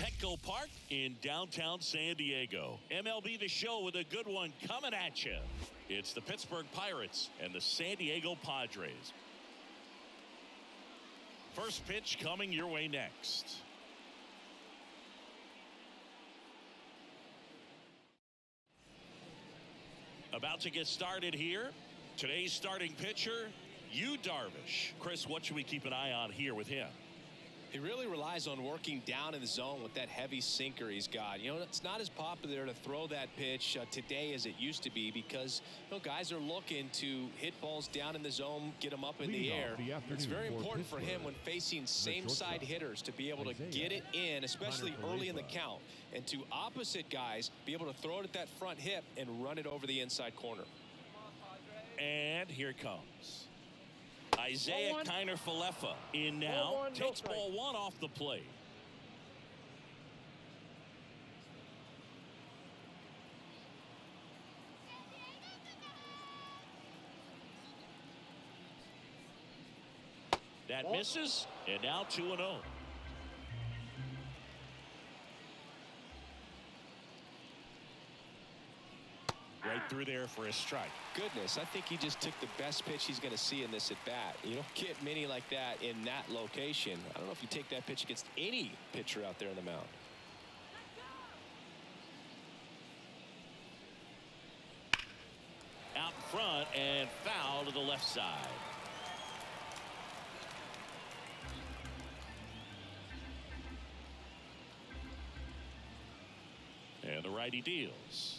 Petco Park in downtown San Diego. MLB The Show with a good one coming at you. It's the Pittsbourg Pirates and the San Diego Padres. First pitch coming your way next. About to get started here. Today's starting pitcher, Yu Darvish. Chris, what should we keep an eye on here with him? He really relies on working down in the zone with that heavy sinker he's got. You know, it's not as popular to throw that pitch today as it used to be because, you know, guys are looking to hit balls down in the zone, get them up in the air. It's very important for him when facing same-side hitters to be able to get it in, especially early in the count, and to opposite guys be able to throw it at that front hip and run it over the inside corner. And here it comes. Isaiah Kiner-Falefa in now, takes ball one off the plate. That misses, and now 2-0. Right through there for a strike. Goodness, I think he just took the best pitch he's going to see in this at bat. You don't get many like that in that location. I don't know if you take that pitch against any pitcher out there in the mound. Out in front and foul to the left side. And the righty deals.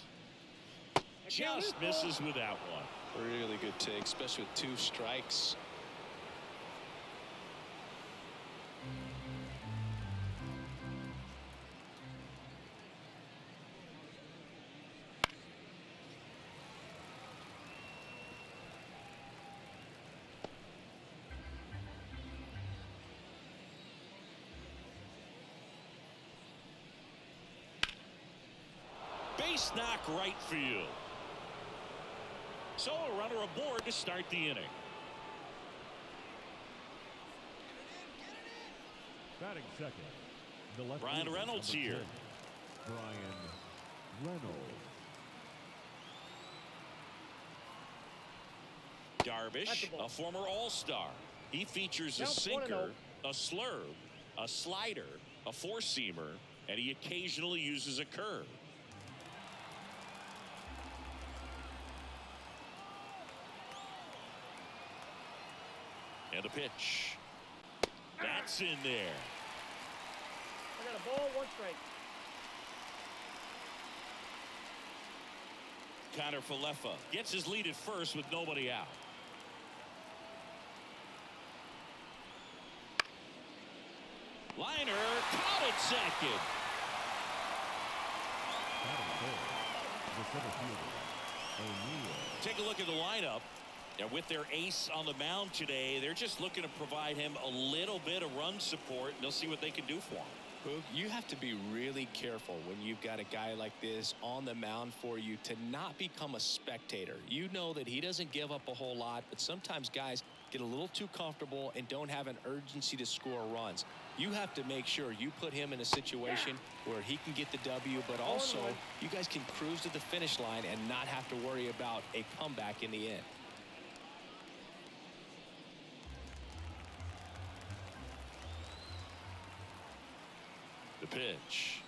Just misses with that one. Really good take, especially with 2 strikes. Base knock right field. So a runner aboard to start the inning. Batting second, the left Brian Reynolds here. Brian Reynolds. Darvish, a former All-Star. He features a sinker, a slurve, a slider, a four-seamer, and he occasionally uses a curve. And a pitch. That's in there. I got a ball, 1 strike. Kiner-Falefa gets his lead at first with nobody out. Liner caught at second. Take a look at the lineup. Now, with their ace on the mound today, they're just looking to provide him a little bit of run support, and they'll see what they can do for him. Boog, you have to be really careful when you've got a guy like this on the mound for you to not become a spectator. You know that he doesn't give up a whole lot, but sometimes guys get a little too comfortable and don't have an urgency to score runs. You have to make sure you put him in a situation where he can get the W, but also you guys can cruise to the finish line and not have to worry about a comeback in the end. The pitch.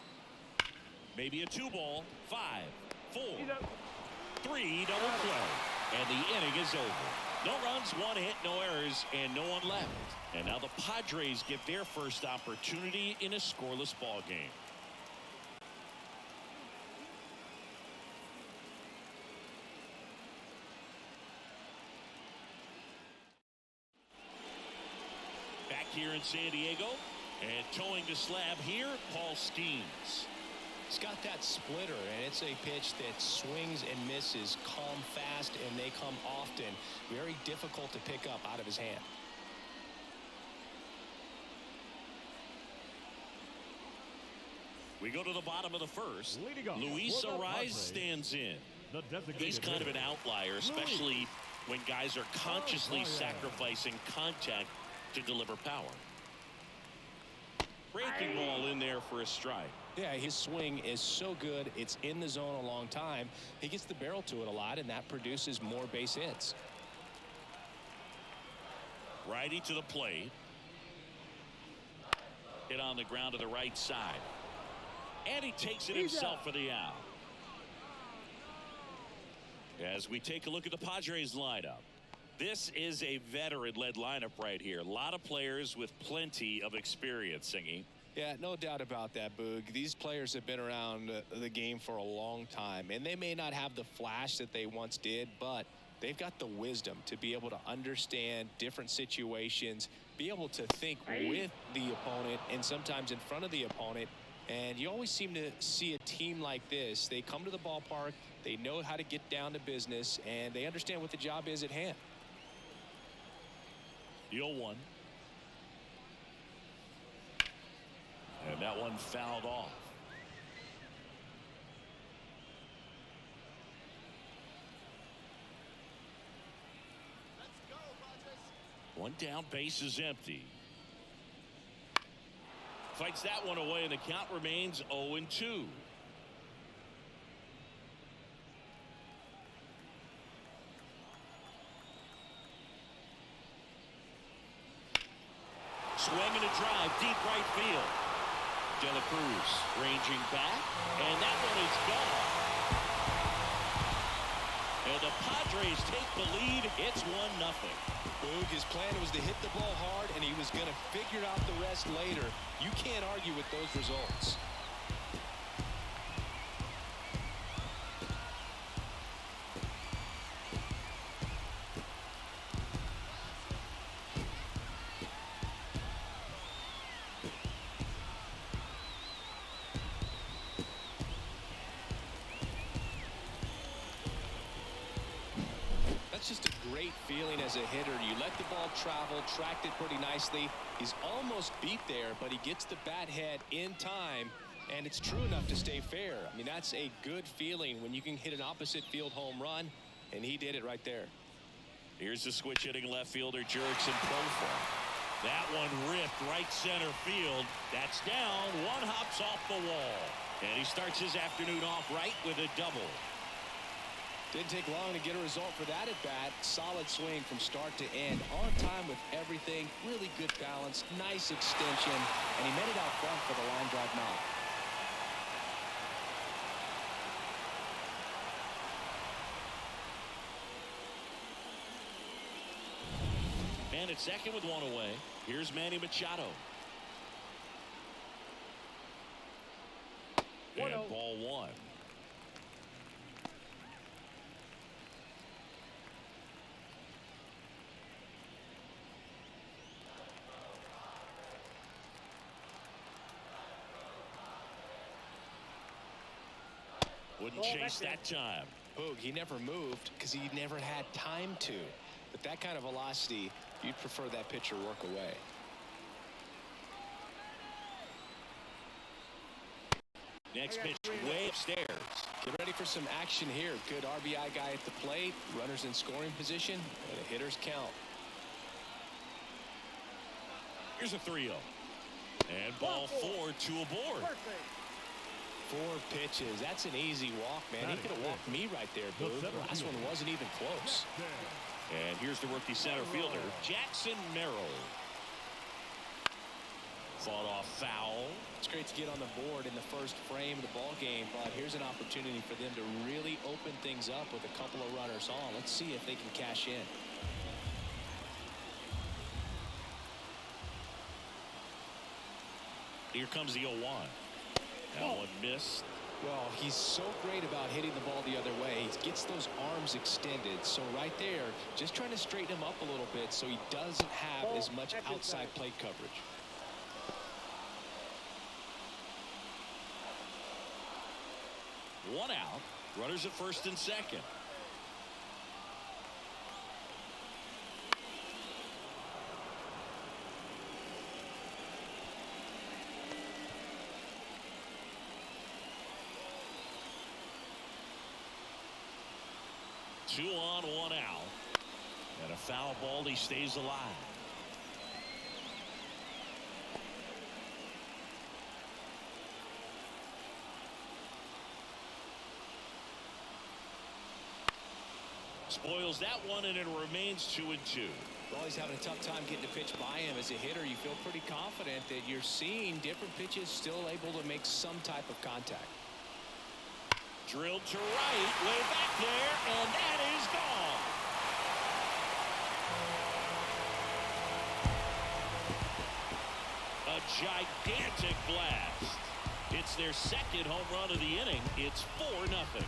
Maybe a 2-ball. 5, 4, 3 double play. And the inning is over. No runs, 1 hit, no errors, and no one left. And now the Padres get their first opportunity in a scoreless ball game. Back here in San Diego. And towing the slab here, Paul Skeens. He's got that splitter, and it's a pitch that swings and misses, come fast, and they come often. Very difficult to pick up out of his hand. We go to the bottom of the first. Luis Ariz stands in. He's kind of an outlier, especially when guys are consciously sacrificing contact to deliver power. Breaking ball in there for a strike. Yeah, his swing is so good. It's in the zone a long time. He gets the barrel to it a lot, and that produces more base hits. Righty to the plate. Hit on the ground to the right side. And he takes it himself for the out. As we take a look at the Padres lineup. This is a veteran-led lineup right here. A lot of players with plenty of experience, Singy. Yeah, no doubt about that, Boog. These players have been around the game for a long time, and they may not have the flash that they once did, but they've got the wisdom to be able to understand different situations, be able to think with the opponent and sometimes in front of the opponent. And you always seem to see a team like this. They come to the ballpark, they know how to get down to business, and they understand what the job is at hand. The 0-1. And that one fouled off. One down, base is empty. Fights that one away, and the count remains 0-2. Swing and a drive, deep right field. De La Cruz ranging back, and that one is gone. And the Padres take the lead. It's 1-0. Boog, his plan was to hit the ball hard, and he was going to figure out the rest later. You can't argue with those results. Just a great feeling as a hitter. You let the ball travel, tracked it pretty nicely. He's almost beat there, but he gets the bat head in time, and it's true enough to stay fair. I mean, that's a good feeling when you can hit an opposite field home run, and he did it right there. Here's the switch hitting left fielder Jurickson profile. That one ripped right center field. That's down. One hops off the wall, and he starts his afternoon off right with a double. Didn't take long to get a result for that at bat. Solid swing from start to end. On time with everything. Really good balance. Nice extension. And he met it out front for the line drive knock. Man at second with one away. Here's Manny Machado. And ball one. Wouldn't chase that time. Boog, he never moved because he never had time to. With that kind of velocity, you'd prefer that pitcher work away. Next pitch way upstairs. Get ready for some action here. Good RBI guy at the plate. Runners in scoring position. And the hitters count. Here's a 3-0. And ball four, two aboard. 4 pitches. That's an easy walk, man. He could have walked me right there, Boog. The last one wasn't even close. And here's the rookie center fielder, Jackson Merrill. Fought off foul. It's great to get on the board in the first frame of the ball game, but here's an opportunity for them to really open things up with a couple of runners on. Let's see if they can cash in. Here comes the 0-1. That one missed. Well, he's so great about hitting the ball the other way. He gets those arms extended. So right there, just trying to straighten him up a little bit so he doesn't have as much outside plate coverage. One out. Runners at first and second. Two on, one out. And a foul ball. He stays alive. Spoils that one, and it remains 2-2. Well, he's having a tough time getting a pitch by him. As a hitter, you feel pretty confident that you're seeing different pitches still able to make some type of contact. Drilled to right, way back there, and that is gone. A gigantic blast. It's their second home run of the inning. It's 4-0.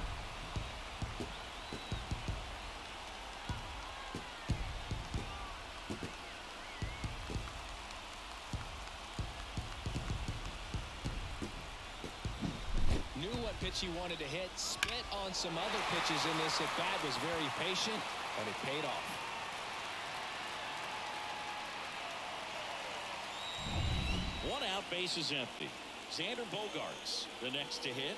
Pitch he wanted to hit, spit on some other pitches in this at bat, was very patient, and it paid off. One out, base is empty. Xander Bogaerts the next to hit.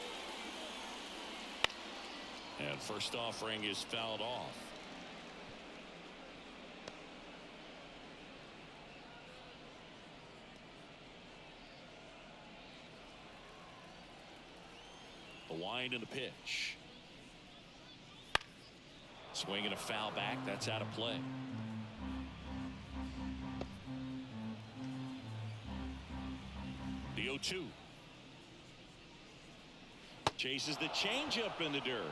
And first offering is fouled off. The wind and the pitch. Swing and a foul back. That's out of play. The 0-2. Chases the changeup in the dirt.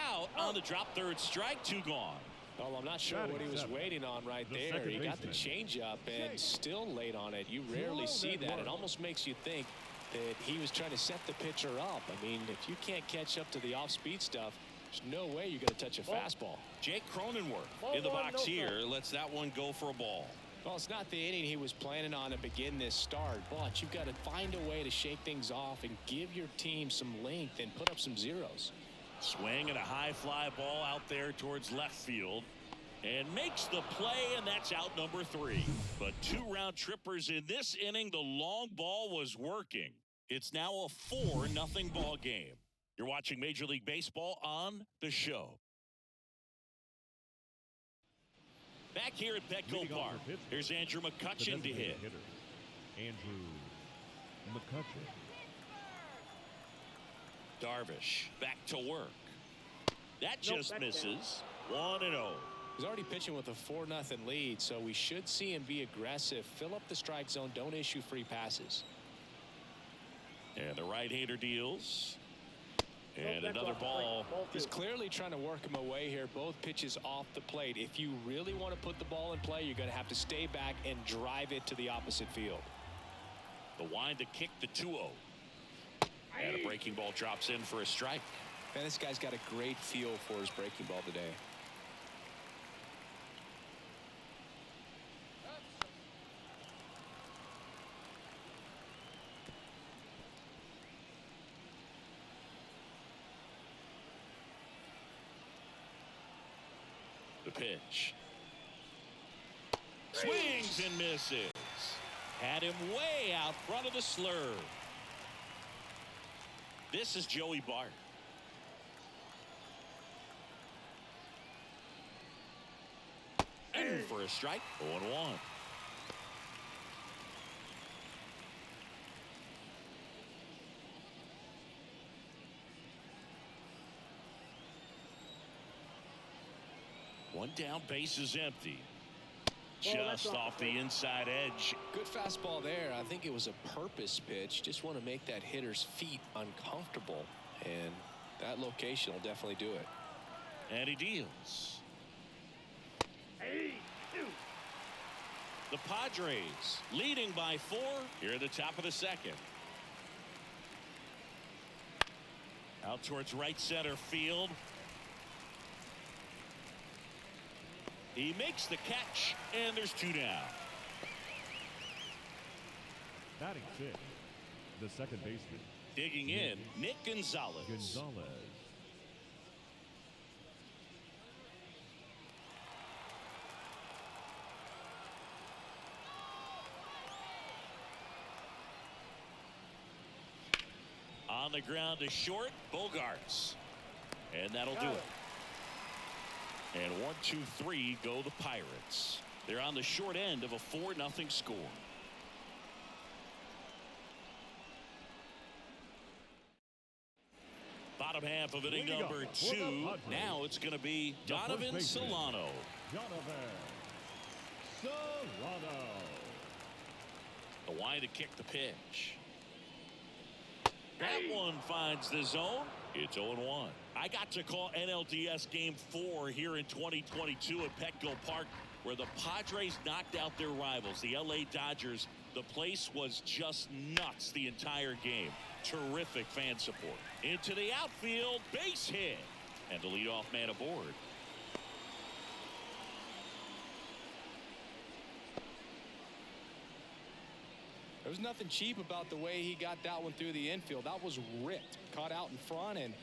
Out on the drop, third strike, 2 gone. Well, I'm not sure what he was waiting on right there. He got the changeup and still late on it. You rarely see that. It almost makes you think that he was trying to set the pitcher up. I mean, if you can't catch up to the off-speed stuff, there's no way you're going to touch a fastball. Jake Cronenworth in the box here lets that one go for a ball. Well, it's not the inning he was planning on to begin this start, but you've got to find a way to shake things off and give your team some length and put up some zeros. Swing and a high fly ball out there towards left field. And makes the play, and that's out number 3. But 2 round trippers in this inning. The long ball was working. It's now a 4-0 ball game. You're watching Major League Baseball on The Show. Back here at Petco Park, here's Andrew McCutchen to hit. Andrew McCutchen. Darvish back to work. That just misses. 1-0. He's already pitching with a 4-0 lead, so we should see him be aggressive, fill up the strike zone, don't issue free passes. And the right-hander deals. And another ball. He's clearly trying to work him away here. Both pitches off the plate. If you really want to put the ball in play, you're going to have to stay back and drive it to the opposite field. The wind to kick the 2-0. And a breaking ball drops in for a strike. Man, this guy's got a great feel for his breaking ball today. The pitch. Swings and misses. Had him way out front of the slur. This is Joey Bart. In for a strike. 0-1. One down, base is empty. Just off the inside edge. Good fastball there. I think it was a purpose pitch. Just want to make that hitter's feet uncomfortable. And that location will definitely do it. And he deals. The Padres leading by 4 here at the top of the second. Out towards right center field. He makes the catch, and there's 2 down. Batting 6, the second baseman. Digging in, Nick Gonzalez. On the ground to short, Bogaerts. And that'll do it. And 1-2-3 go the Pirates. They're on the short end of a 4-0 score. Bottom half of inning number 2. Now it's going to be Donovan Solano. Donovan Solano. The wide to kick the pitch. That one finds the zone. It's 0-1. I got to call NLDS Game 4 here in 2022 at Petco Park, where the Padres knocked out their rivals, the LA Dodgers. The place was just nuts the entire game. Terrific fan support. Into the outfield, base hit. And the leadoff man aboard. There's nothing cheap about the way he got that one through the infield. That was ripped. Caught out in front and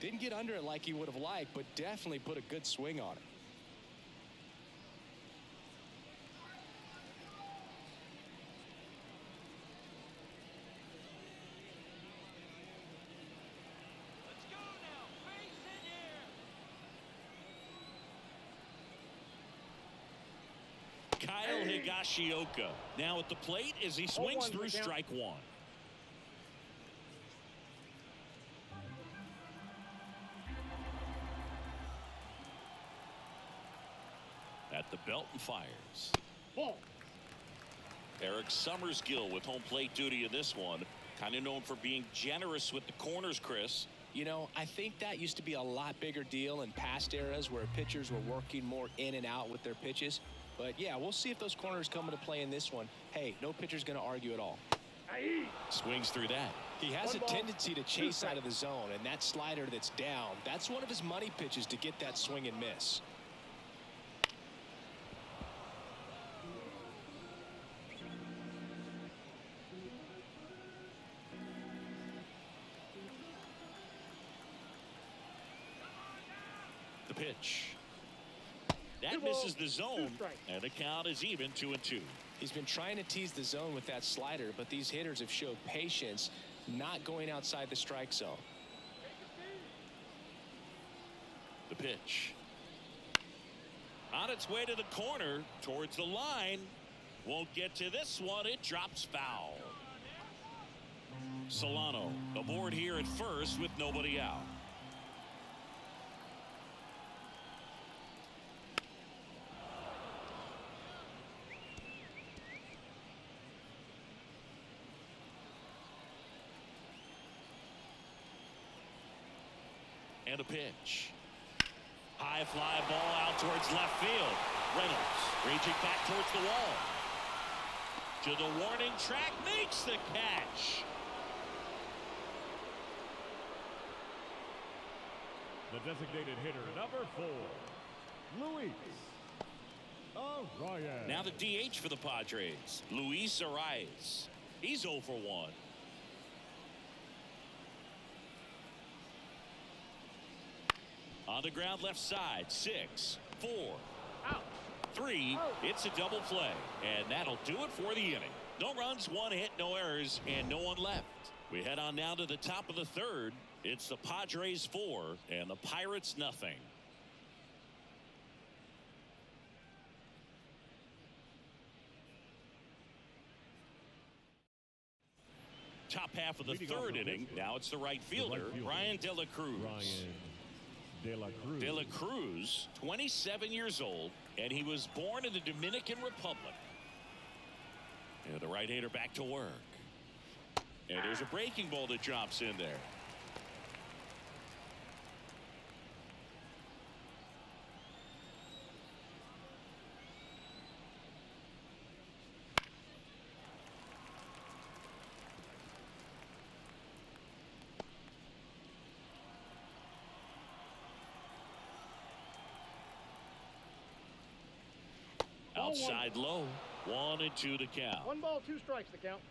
didn't get under it like he would have liked, but definitely put a good swing on it. Kyle Higashioka now at the plate as he swings through strike one. At the belt and fires. Ball. Eric Summersgill with home plate duty in this one. Kind of known for being generous with the corners, Chris. You know, I think that used to be a lot bigger deal in past eras where pitchers were working more in and out with their pitches. But yeah, we'll see if those corners come into play in this one. Hey, no pitcher's going to argue at all. Swings through that. He has a tendency to chase out of the zone, and that slider that's down, that's one of his money pitches to get that swing and miss. The pitch. That misses the zone, and the count is even 2-2. He's been trying to tease the zone with that slider, but these hitters have showed patience, not going outside the strike zone. The pitch. On its way to the corner, towards the line. Won't get to this one. It drops foul. Solano aboard here at first with nobody out. And a pitch. High fly ball out towards left field. Reynolds reaching back towards the wall. To the warning track, makes the catch. The designated hitter, number 4, Luis Arias. Now the DH for the Padres, Luis Arias. He's 0 for 1. On the ground left side, 6, 4, 3. It's a double play, and that'll do it for the inning. No runs, 1 hit, no errors, and no one left. We head on now to the top of the third. It's the Padres 4 and the Pirates nothing. Top half of the third inning. Now it's the right fielder, Ryan De La Cruz. De La Cruz, 27 years old, and he was born in the Dominican Republic. And the right-hander back to work. And there's a breaking ball that drops in there. Outside low, 1-2 to count. 1 ball, 2 strikes to count.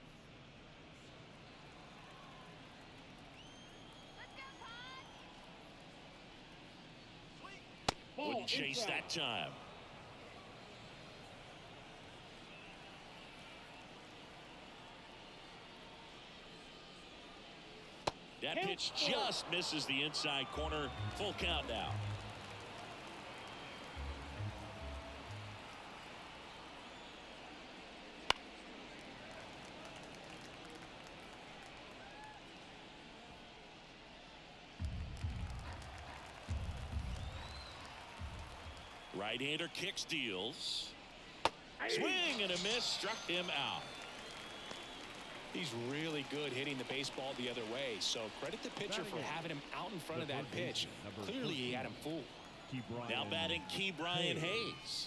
Wouldn't chase that time. That pitch just misses the inside corner. Full count now. Right-hander kicks, deals. Swing and a miss, struck him out. He's really good hitting the baseball the other way, so credit the pitcher for having him out in front of that pitch. Clearly he had him fooled. Now batting Brian Hayes.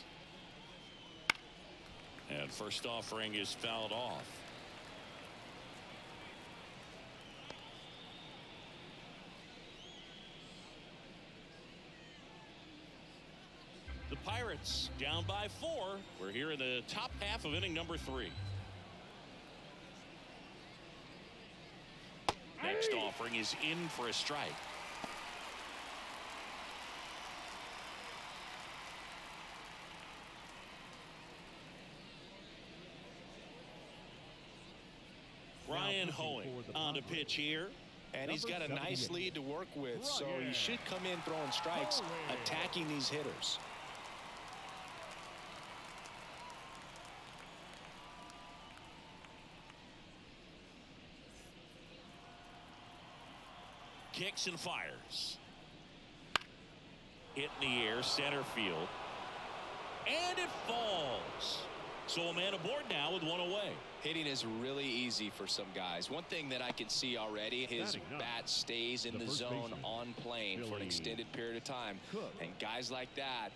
And first offering is fouled off. The Pirates down by 4. We're here in the top half of inning number 3. Next offering is in for a strike. Ryan Hoeing on the pitch here. And he's got a nice lead to work with, so he should come in throwing strikes, attacking these hitters. Kicks and fires. Hit in the air, center field. And it falls. So a man aboard now with one away. Hitting is really easy for some guys. One thing that I can see already, his bat stays in the zone on plane for an extended period of time. And guys like that,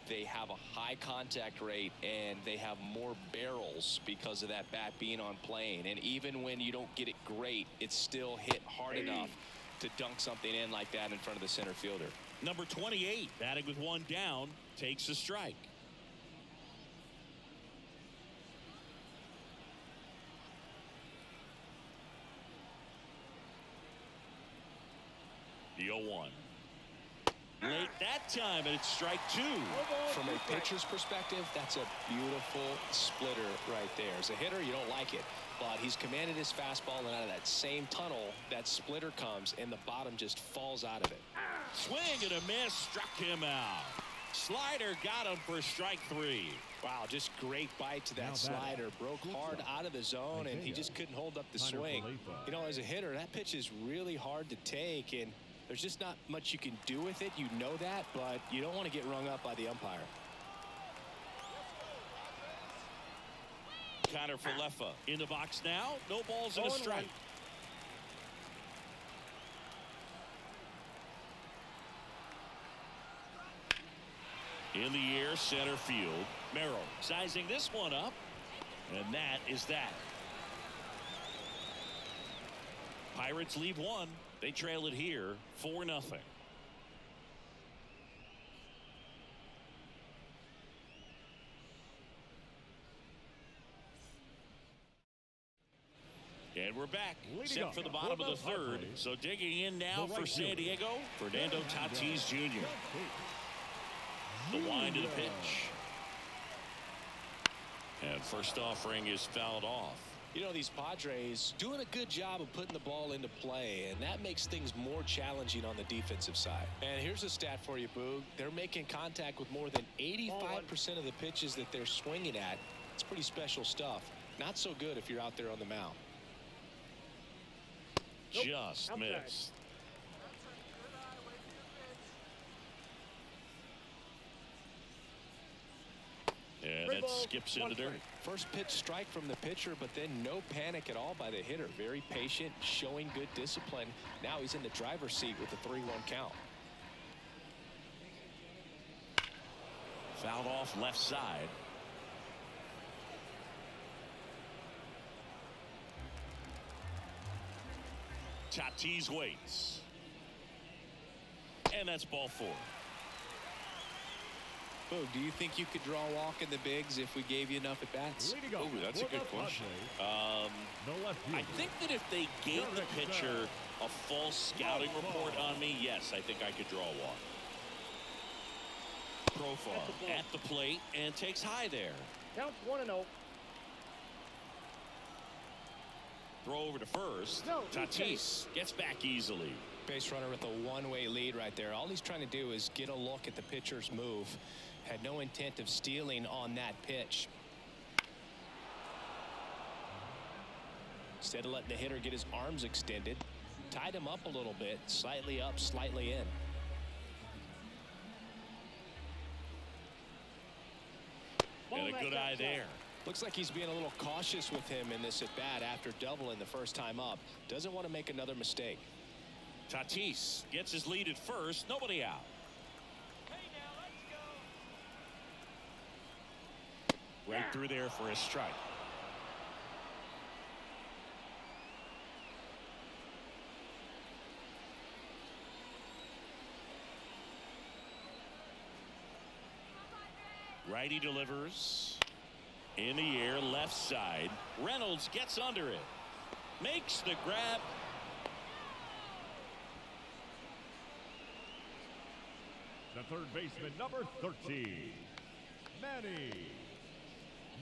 they have a high contact rate and they have more barrels because of that bat being on plane. And even when you don't get it great, it's still hit hard enough to dunk something in like that in front of the center fielder. Number 28, batting with one down, takes a strike. The 0-1. Late that time, and it's strike 2. From a pitcher's perspective, that's a beautiful splitter right there. As a hitter, you don't like it, but he's commanded his fastball, and out of that same tunnel, that splitter comes, and the bottom just falls out of it. Swing and a miss, struck him out. Slider got him for strike 3. Wow, just great bite to that slider. Broke hard out of the zone, and he just couldn't hold up the swing. You know, as a hitter, that pitch is really hard to take, and there's just not much you can do with it. You know that, but you don't want to get rung up by the umpire. Connor Falefa in the box now. No balls and a strike. In the air, center field. Merrill sizing this one up. And that is that. Pirates leave one. They trail it here 4-0. And we're back, set for the bottom of the third. So digging in now for San Diego, Fernando Tatis Jr. The wind to the pitch. And first offering is fouled off. You know, these Padres doing a good job of putting the ball into play, and that makes things more challenging on the defensive side. And here's a stat for you, Boog. They're making contact with more than 85% of the pitches that they're swinging at. It's pretty special stuff. Not so good if you're out there on the mound. Just missed. And that skips in the dirt. First pitch strike from the pitcher, but then no panic at all by the hitter. Very patient, showing good discipline. Now he's in the driver's seat with a 3-1 count. Fouled off left side. Tatis waits. And that's ball 4. Bo, do you think you could draw a walk in the bigs if we gave you enough at bats? Oh, that's a good question. I think that if they gave the pitcher a false scouting report on me, yes, I think I could draw a walk. Profile at the plate and takes high there. Counts 1-0. Throw over to first. Tatis gets back easily. Base runner with a one-way lead right there. All he's trying to do is get a look at the pitcher's move. Had no intent of stealing on that pitch. Instead of letting the hitter get his arms extended, tied him up a little bit, slightly up, slightly in. And a good eye there. Looks like he's being a little cautious with him in this at-bat after doubling the first time up. Doesn't want to make another mistake. Tatis gets his lead at first. Nobody out. Right through there for a strike. Righty delivers. In the air, left side. Reynolds gets under it. Makes the grab. The third baseman, number 13, Manny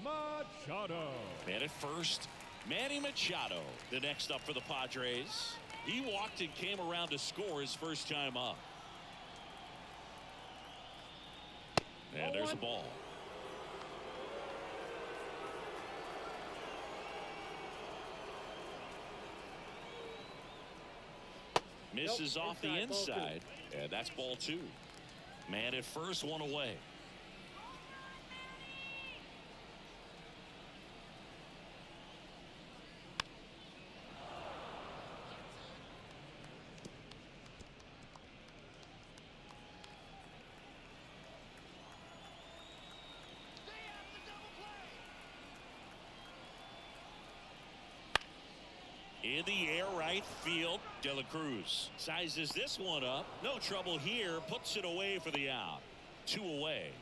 Machado. Man at first, Manny Machado, the next up for the Padres. He walked and came around to score his first time up. And there's a ball. Misses off the inside, and that's ball 2. Man at first, one away. In the air, right field. De La Cruz sizes this one up. No trouble here. Puts it away for the out. 2 away.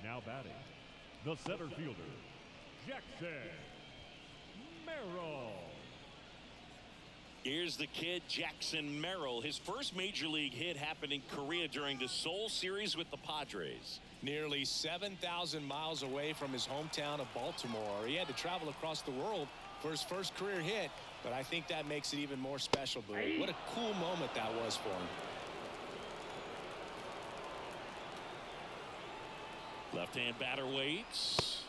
Now batting, the center fielder, Jackson Merrill. Here's the kid, Jackson Merrill. His first major league hit happened in Korea during the Seoul series with the Padres. Nearly 7,000 miles away from his hometown of Baltimore. He had to travel across the world for his first career hit, but I think that makes it even more special, Boo. What a cool moment that was for him. Left-hand batter waits.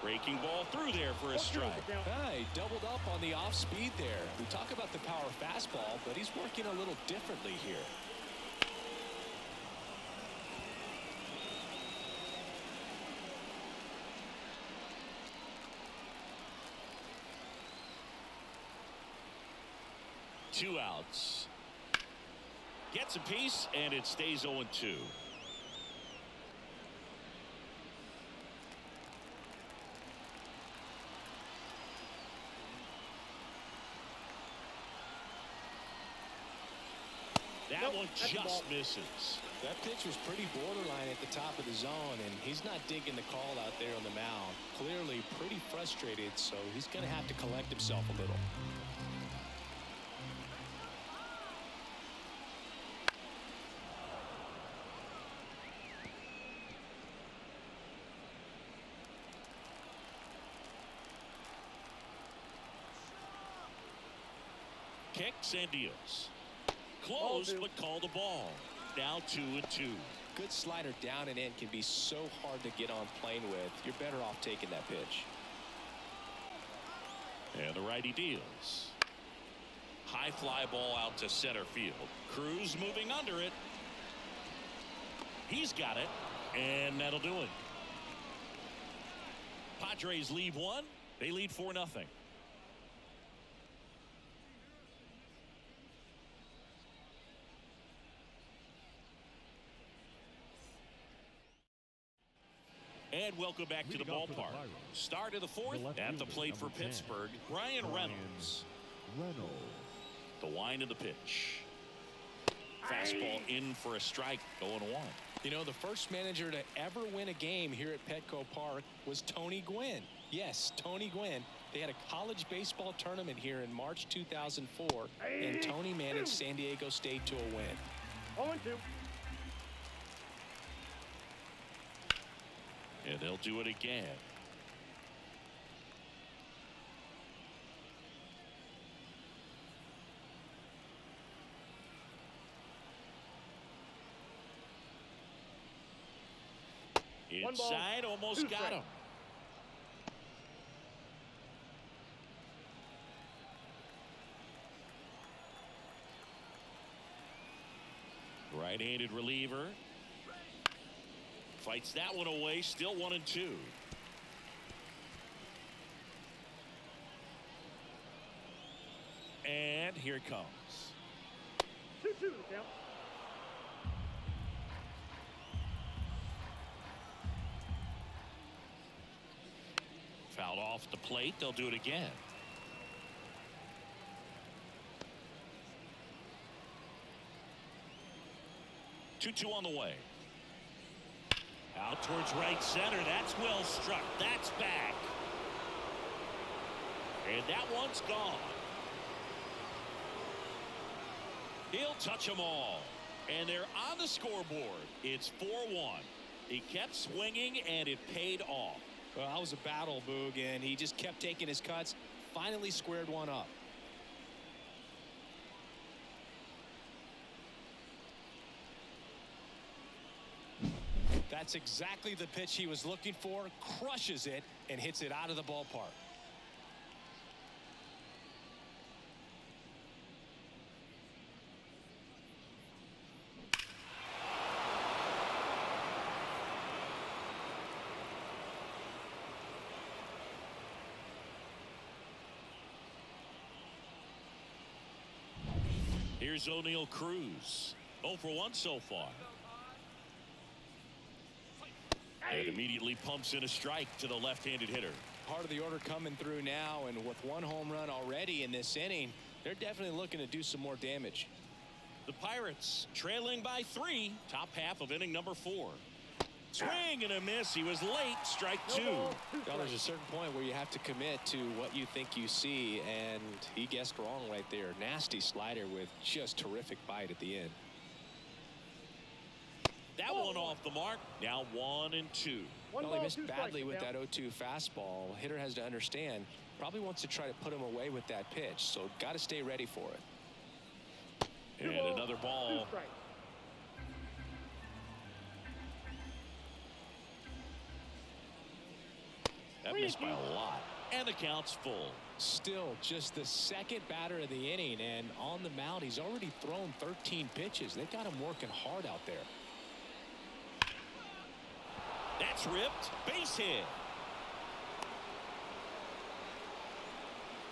Breaking ball through there for a strike. He doubled up on the off speed there. We talk about the power fastball, but he's working a little differently here. Two outs. Gets a piece, and it stays 0-2. That one just misses. That pitch was pretty borderline at the top of the zone, and he's not digging the call out there on the mound. Clearly pretty frustrated, so he's going to have to collect himself a little. Kicks and deals. Close, but called the ball. Now 2-2. Good slider down and in can be so hard to get on plane with. You're better off taking that pitch. And the righty deals. High fly ball out to center field. Cruz moving under it. He's got it, and that'll do it. Padres lead 1. They lead 4-0. And welcome back to the ballpark. Start of the 4th at the plate for Pittsburgh, Brian Reynolds. The wind of the pitch. Fastball in for a strike, 0-1. You know, the first manager to ever win a game here at Petco Park was Tony Gwynn. Yes, Tony Gwynn. They had a college baseball tournament here in March 2004, and Tony managed San Diego State to a win. 0-2. And they'll do it again. Inside, almost got him. Right-handed reliever. Fights that one away. Still 1-2. And here it comes. 2-2 count. Fouled off the plate. They'll do it again. Two on the way. Out towards right center. That's well struck. That's back. And that one's gone. He'll touch them all. And they're on the scoreboard. It's 4-1. He kept swinging, and it paid off. Well, that was a battle, Boog, and he just kept taking his cuts. Finally squared one up. That's exactly the pitch he was looking for. Crushes it and hits it out of the ballpark. Here's O'Neal Cruz. 0 for 1 so far. And immediately pumps in a strike to the left-handed hitter. Part of the order coming through now, and with one home run already in this inning, they're definitely looking to do some more damage. The Pirates trailing by 3. Top half of inning number 4. Swing and a miss. He was late. Strike 2. Well, there's a certain point where you have to commit to what you think you see, and he guessed wrong right there. Nasty slider with just terrific bite at the end. That one off the mark. Now 1-2. Well, he missed badly with that 0-2 fastball. Hitter has to understand, probably wants to try to put him away with that pitch, so got to stay ready for it. And another ball. That missed by a lot. And the count's full. Still just the second batter of the inning, and on the mound, he's already thrown 13 pitches. They've got him working hard out there. That's ripped. Base hit.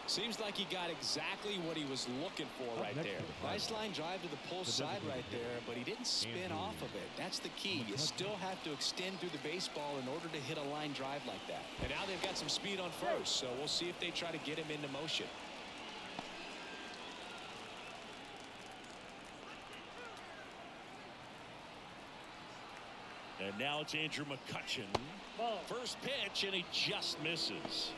Seems like he got exactly what he was looking for right there. Nice line drive to the pull side right there, but he didn't spin off of it. That's the key. You still have to extend through the baseball in order to hit a line drive like that. And now they've got some speed on first, so we'll see if they try to get him into motion. And now it's Andrew McCutchen. First pitch, and he just misses.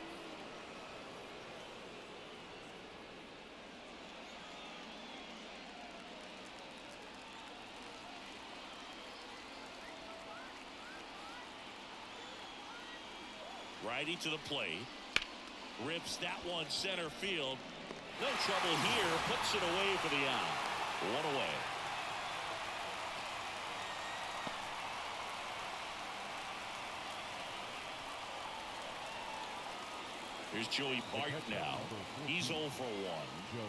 Righty to the plate. Rips that one center field. No trouble here. Puts it away for the out. One away. Here's Joey Bart now. He's 0 for 1. Joey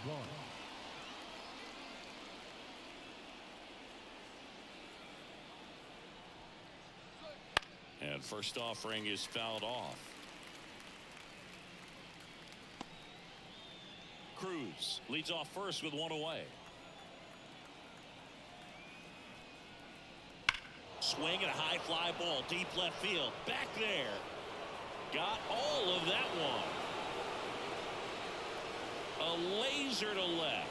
Bart. And first offering is fouled off. Cruz leads off first with one away. Swing and a high fly ball deep left field. Back there. Got all of that one. A laser to left.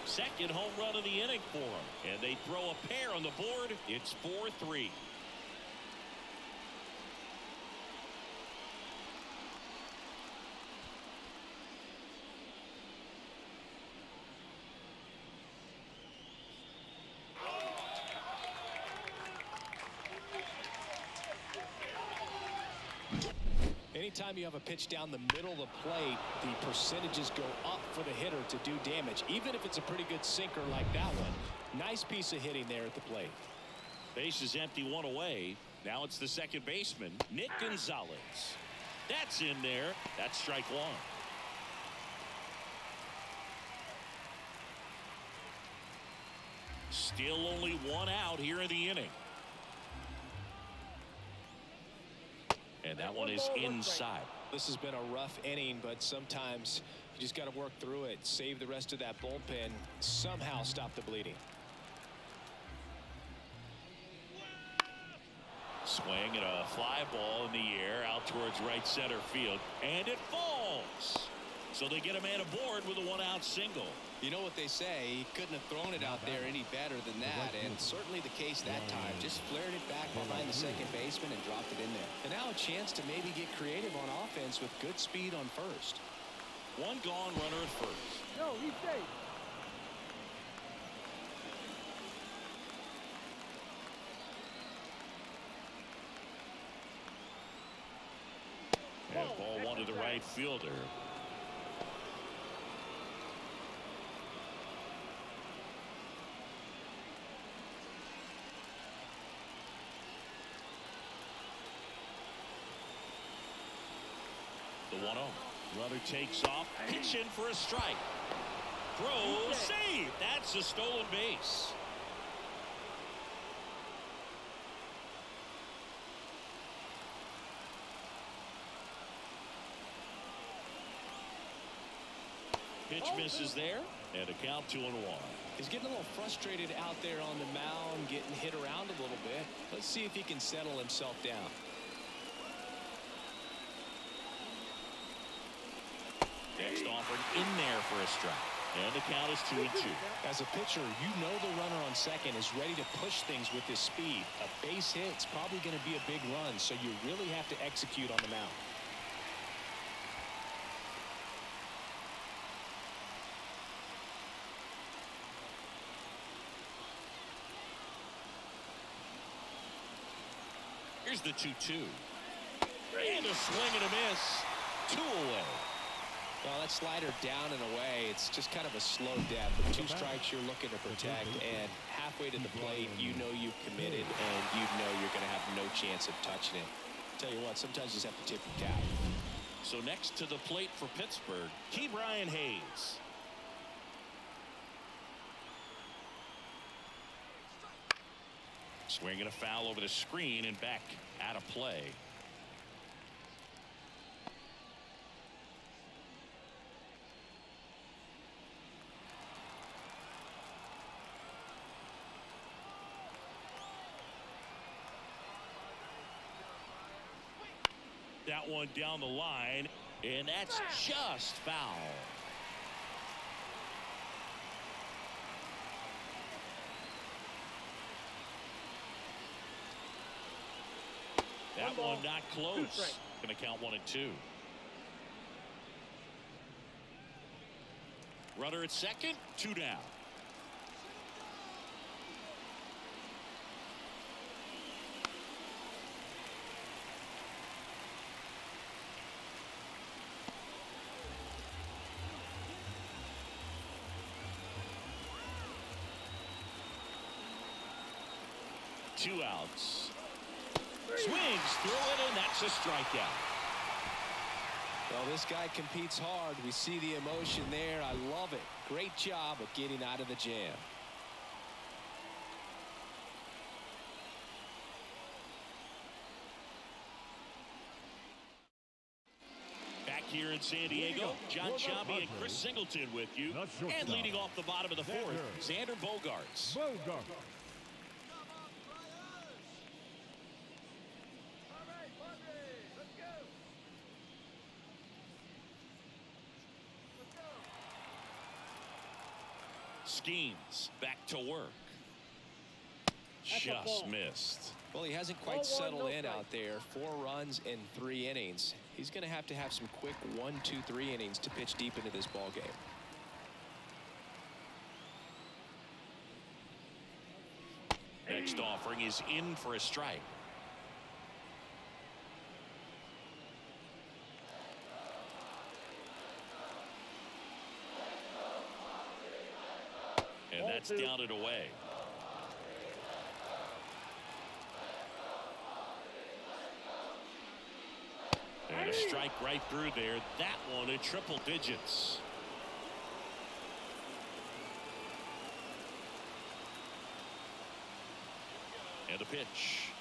Second home run of the inning for him. And they throw a pair on the board. It's 4-3. Anytime you have a pitch down the middle of the plate, the percentages go up for the hitter to do damage, even if it's a pretty good sinker like that one. Nice piece of hitting there at the plate. Base is empty, one away. Now it's the second baseman, Nick Gonzalez. That's in there. That's strike one. Still only one out here in the inning. that one is inside. This has been a rough inning, but sometimes you just got to work through it, save the rest of that bullpen, somehow stop the bleeding. Swing and a fly ball in the air out towards right center field, and it falls. So they get a man aboard with a one-out single. You know what they say, he couldn't have thrown it out there any better than that, and certainly the case that time. Just flared it back behind the second baseman and dropped it in there. And now a chance to maybe get creative on offense with good speed on first. One gone, runner at first. No, he's safe. And ball one to the right fielder. The 1-0. Runner takes off, pitch in for a strike. Throw, save. That's a stolen base. Pitch misses there, and a count 2-1. He's getting a little frustrated out there on the mound, getting hit around a little bit. Let's see if he can settle himself down. Next offering in there for a strike. And the count is 2-2. As a pitcher, you know the runner on second is ready to push things with his speed. A base hit's probably going to be a big run, so you really have to execute on the mound. Here's the 2-2. And a swing and a miss. 2 away. Well, that slider down and away, it's just kind of a slow death. With 2 strikes you're looking to protect, and halfway to the plate, you know you've committed, and you know you're going to have no chance of touching it. Tell you what, sometimes you just have to tip your cap. So next to the plate for Pittsburgh, Brian Hayes. Swinging a foul over the screen and back out of play. That one down the line, and that's just foul. That one not close. Going to count 1-2. Runner at second, 2 down. Two outs. Swings through it, and that's a strikeout. Well, this guy competes hard. We see the emotion there. I love it. Great job of getting out of the jam. Back here in San Diego, John Sciambi and Chris Singleton with you. And leading off the bottom of the fourth, Xander Bogaerts. Schemes back to work. Just missed. Well, he hasn't quite settled in out there. 4 runs in 3 innings. He's going to have some quick 1, 2, 3 innings to pitch deep into this ball game. Next offering is in for a strike. And that's down and away. And a strike right through there. That one in triple digits. And a pitch.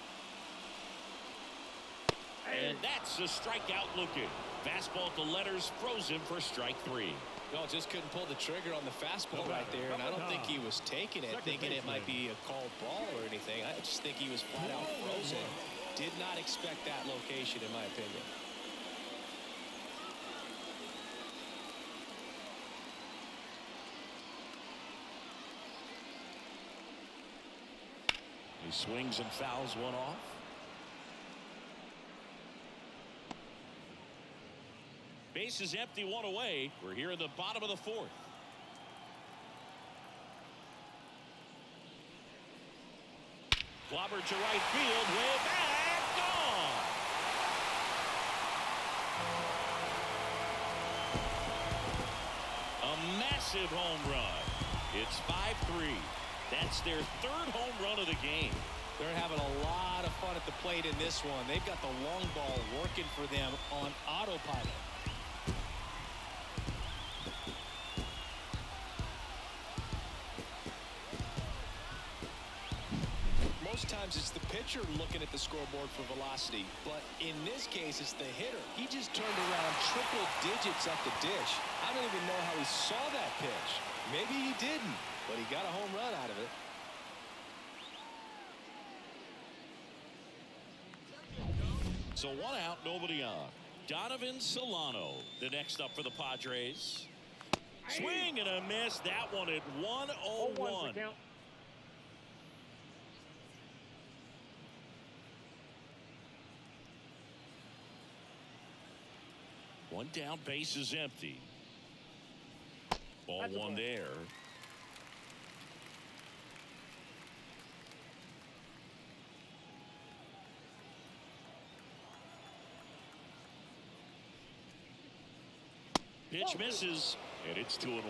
And that's a strikeout looking. Fastball at the letters, frozen for strike 3. No, just couldn't pull the trigger on the fastball right there, and I don't think he was taking it, thinking it might be a called ball or anything. I just think he was flat out frozen. Did not expect that location, in my opinion. He swings and fouls one off. Base is empty, one away. We're here in the bottom of the 4th. Clobbered to right field, way back, gone. A massive home run. It's 5-3. That's their 3rd home run of the game. They're having a lot of fun at the plate in this one. They've got the long ball working for them on autopilot. Most times it's the pitcher looking at the scoreboard for velocity, but in this case it's the hitter. He just turned around triple digits up the dish. I don't even know how he saw that pitch. Maybe he didn't, but he got a home run out of it. So 1 out, nobody on. Donovan Solano, the next up for the Padres. Swing and a miss. That one at 1-0-1. One down, base is empty. Ball one there. Pitch misses, and it's 2-1.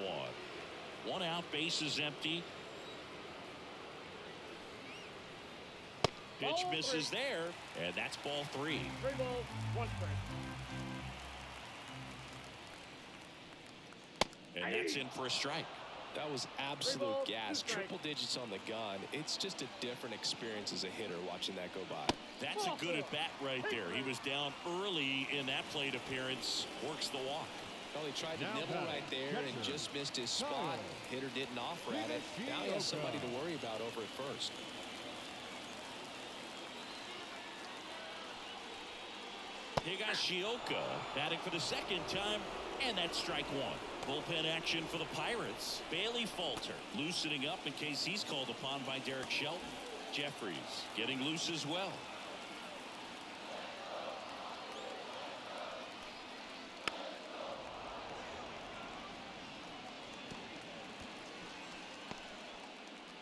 1 out, base is empty. Pitch misses there, and that's ball 3. 3 balls, 1 strike. And that's in for a strike. That was absolute gas. Triple digits on the gun. It's just a different experience as a hitter watching that go by. That's a good at bat right there. He was down early in that plate appearance. Works the walk. Well, he tried to nibble right there and just missed his spot. Hitter didn't offer at it. Now he has somebody to worry about over at first. Higashioka batting for the 2nd time, and that's strike 1. Bullpen action for the Pirates. Bailey Falter loosening up in case he's called upon by Derek Shelton. Jeffries getting loose as well.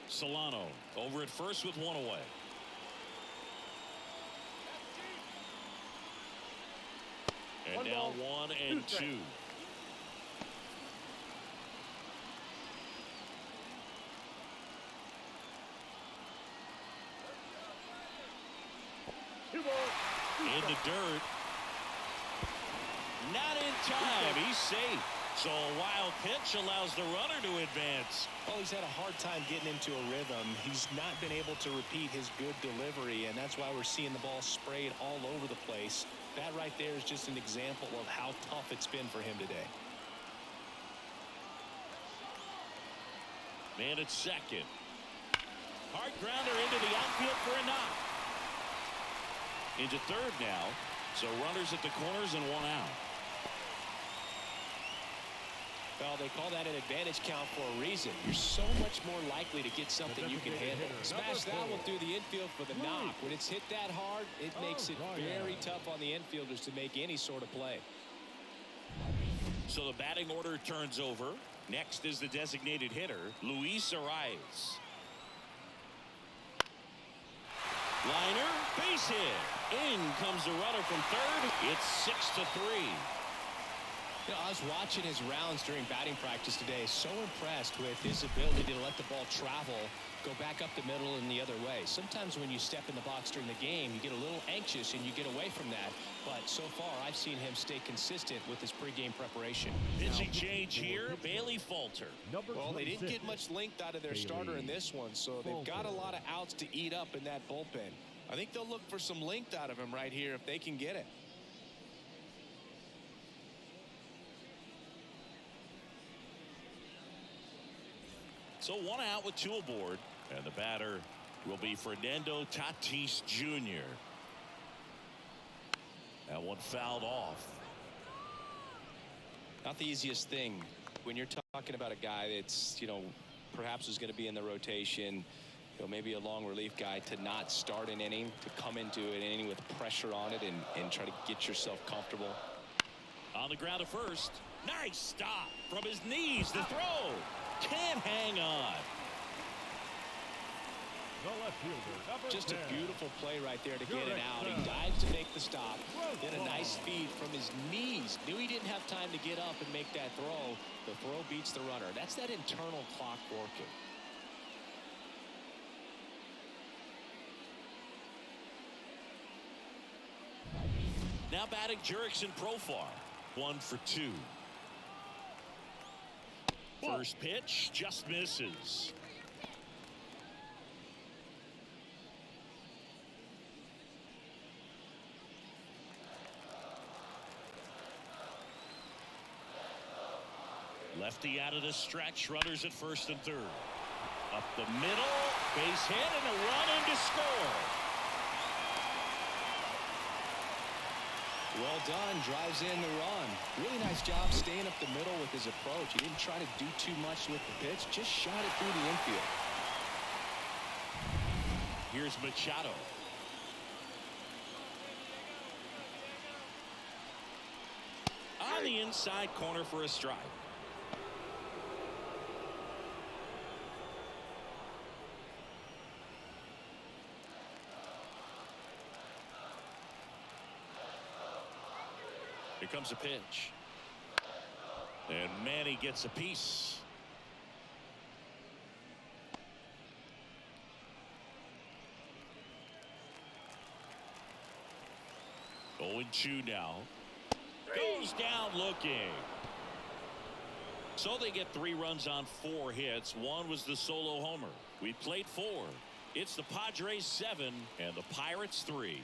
Solano over at first with 1 away. And now 1 and 2. In the dirt. Not in time. He's safe. So a wild pitch allows the runner to advance. Well, he's had a hard time getting into a rhythm. He's not been able to repeat his good delivery, and that's why we're seeing the ball sprayed all over the place. That right there is just an example of how tough it's been for him today. Man at second. Hard grounder into the outfield for a knock. Into third now. So runners at the corners and 1 out. Well, they call that an advantage count for a reason. You're so much more likely to get something you can handle. Smash that one through the infield for the knock. When it's hit that hard, it makes it very tough on the infielders to make any sort of play. So the batting order turns over. Next is the designated hitter, Luis Arias. Liner, base hit. In comes the runner from third. It's 6-3. You know, I was watching his rounds during batting practice today. So impressed with his ability to let the ball travel, go back up the middle and the other way. Sometimes when you step in the box during the game, you get a little anxious and you get away from that. But so far, I've seen him stay consistent with his pregame preparation. Pitching change here, Bailey Falter. Well, they didn't get much length out of their starter in this one, so they've got a lot of outs to eat up in that bullpen. I think they'll look for some length out of him right here if they can get it. So 1 out with 2 aboard, and the batter will be Fernando Tatis Jr. That one fouled off. Not the easiest thing when you're talking about a guy that's, you know, perhaps is going to be in the rotation, you know, maybe a long relief guy, to not start an inning, to come into an inning with pressure on it and try to get yourself comfortable. On the ground at first. Nice stop from his knees. The throw. Can't hang on. The left fielder, number Just 10. a beautiful play right there to get it out. He dives to make the stop. Did a nice feed from his knees. Knew he didn't have time to get up and make that throw. The throw beats the runner. That's that internal clock working. Now batting Jurickson Profar. 1 for 2. First pitch just misses. Lefty out of the stretch. Runners at first and third. Up the middle. Base hit and a run in to score. Well done. Drives in the run. Really nice job staying up the middle with his approach. He didn't try to do too much with the pitch. Just shot it through the infield. Here's Machado. On the inside corner for a strike. Here comes a pitch. And Manny gets a piece. Oh, and 2 now. Goes down looking. So they get 3 runs on 4 hits. 1 was the solo homer. We played 4. It's the Padres 7 and the Pirates 3.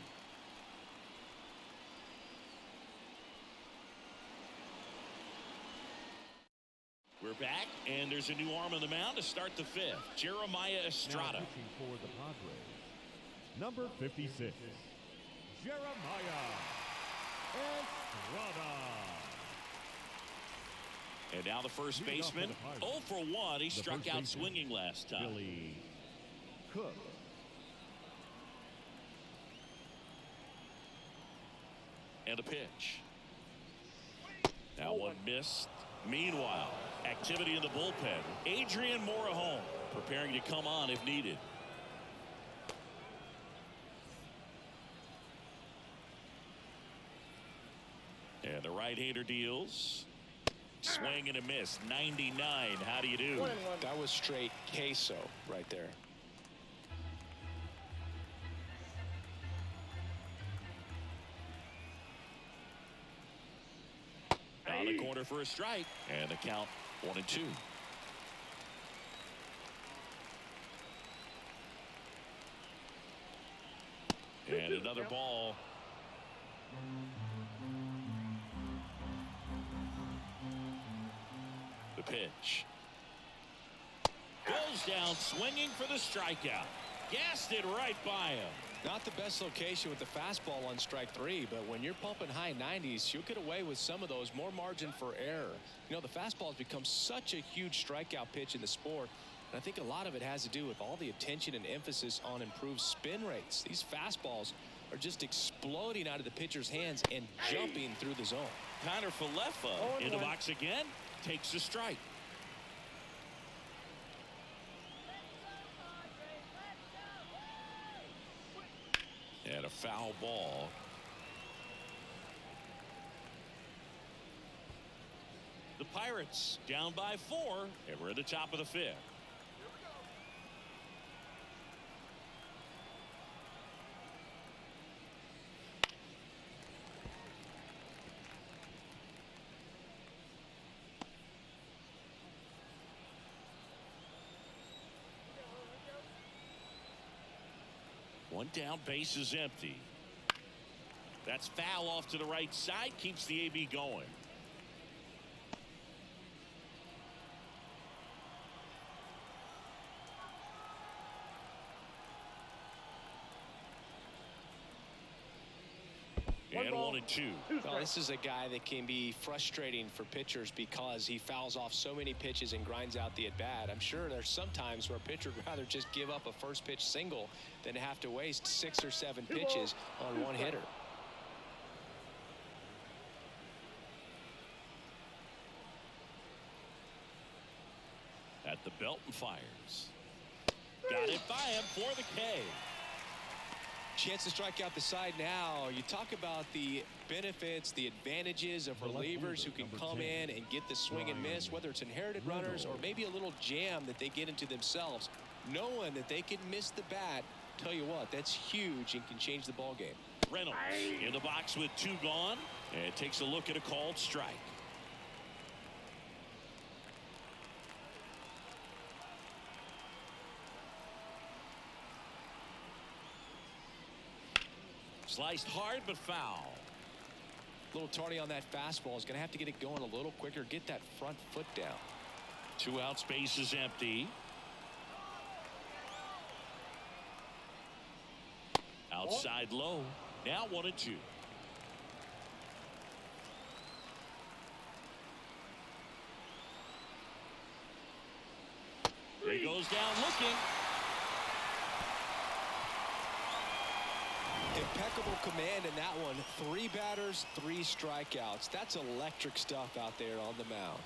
We're back, and there's a new arm on the mound to start the 5th. Jeremiah Estrada. Now pitching for the Padres, number 56, Jeremiah Estrada. And now the first Leading off for baseman, the 0 Pirates. for 1. He The struck first out baseman, swinging last time. Billy Cook. And a pitch. That one missed. Meanwhile, activity in the bullpen. Adrian Morejon preparing to come on if needed. And the right-hander deals. Swing and a miss. 99. How do you do? That was straight queso right there. On the corner for a strike. And the count 1 and 2. And another ball. The pitch. Goes down swinging for the strikeout. Gassed it right by him. Not the best location with the fastball on strike 3, but when you're pumping high 90s, you'll get away with some of those. More margin for error. You know, the fastball has become such a huge strikeout pitch in the sport, and I think a lot of it has to do with all the attention and emphasis on improved spin rates. These fastballs are just exploding out of the pitcher's hands and jumping through the zone. Connor Falefa in the box again. Takes a strike. And a foul ball. The Pirates down by 4, and we're at the top of the 5th. One down, base is empty. That's foul off to the right side, keeps the AB going. And 1-2. Well, this is a guy that can be frustrating for pitchers because he fouls off so many pitches and grinds out the at-bat. I'm sure there's some times where a pitcher would rather just give up a first pitch single than have to waste 6 or 7 pitches on one hitter. At the belt and fires. Got it by him for the K. Chance to strike out the side now. You talk about the benefits, the advantages of relievers who can come in and get the swing and miss, whether it's inherited runners or maybe a little jam that they get into themselves. Knowing that they can miss the bat, tell you what, that's huge and can change the ball game. Reynolds in the box with 2 gone, and takes a look at a called strike. Sliced hard, but foul. A little tardy on that fastball. Is going to have to get it going a little quicker. Get that front foot down. 2 outs, base is empty. Outside low. Now 1-2. He goes down looking. Impeccable command in that one. 3 batters, 3 strikeouts. That's electric stuff out there on the mound.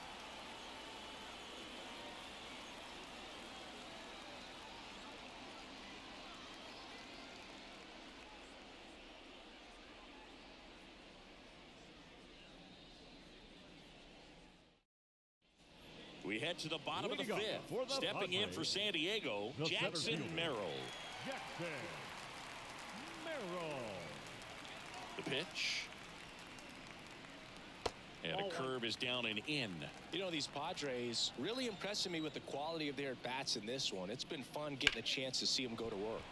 We head to the bottom of the 5th. Stepping in for San Diego, Jackson Merrill. Jackson Merrill. The pitch. And a curve is down and in. You know, these Padres really impressing me with the quality of their at-bats in this one. It's been fun getting a chance to see them go to work.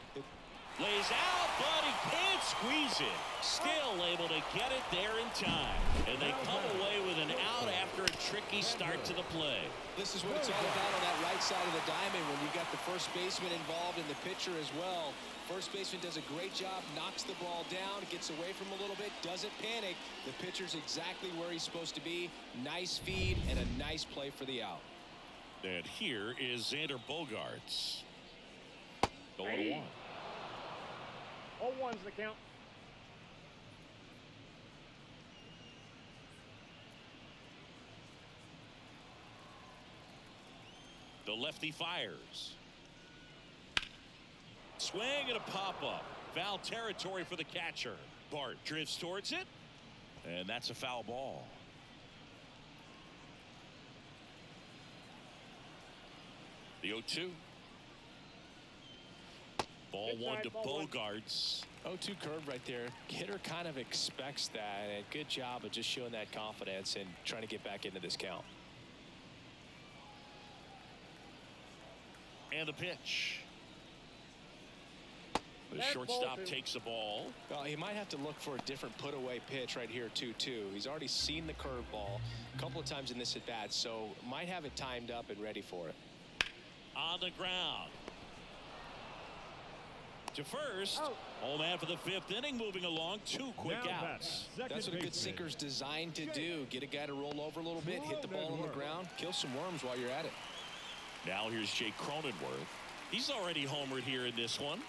Lays out, but he can't squeeze it. Still able to get it there in time. And they come away with an out after a tricky start to the play. This is what it's all about on that right side of the diamond when you've got the first baseman involved and the pitcher as well. First baseman does a great job, knocks the ball down, gets away from him a little bit, doesn't panic. The pitcher's exactly where he's supposed to be. Nice feed and a nice play for the out. And here is Xander Bogaerts. 0-1. 0-1's the count. The lefty fires. Swing and a pop-up. Foul territory for the catcher. Bart drifts towards it. And that's a foul ball. The 0-2. Ball 1 to Bogaerts. 0-2 curve right there. Hitter kind of expects that, and good job of just showing that confidence and trying to get back into this count. And the pitch. The shortstop takes the ball. Well, he might have to look for a different put-away pitch right here, 2-2. He's already seen the curveball a couple of times in this at-bat, so might have it timed up and ready for it. On the ground. To first. Home man for the 5th inning, moving along. 2 quick outs. That's what a good sinker's designed to do. Get a guy to roll over a little bit, hit the ball on the ground, kill some worms while you're at it. Now here's Jake Cronenworth. He's already homered here in this one.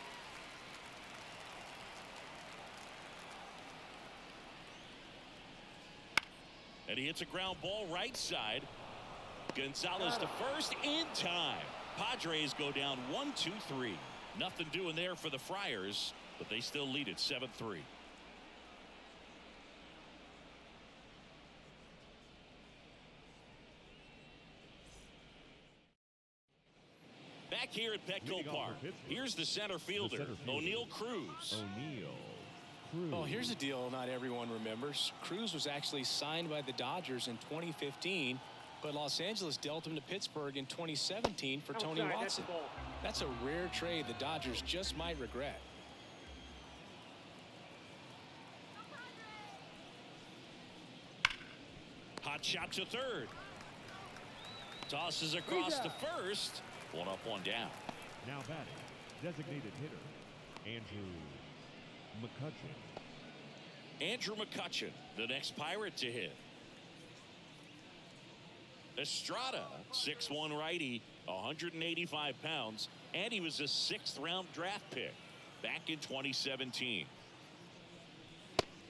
And he hits a ground ball right side. Gonzalez to first in time. Padres go down 1-2-3. Nothing doing there for the Friars, but they still lead at 7-3. Back here at Petco Park, here's the center fielder, O'Neal Cruz. Well, here's a deal not everyone remembers. Cruz was actually signed by the Dodgers in 2015, but Los Angeles dealt him to Pittsburgh in 2017 for Tony Watson. That's a rare trade the Dodgers just might regret. pitch out to third. Tosses across to first. 1 up, 1 down. Now batting, designated hitter, Andrew McCutcheon. Andrew McCutcheon, the next Pirate to hit. Estrada, 6'1" righty, 185 pounds, and he was a 6th round draft pick back in 2017.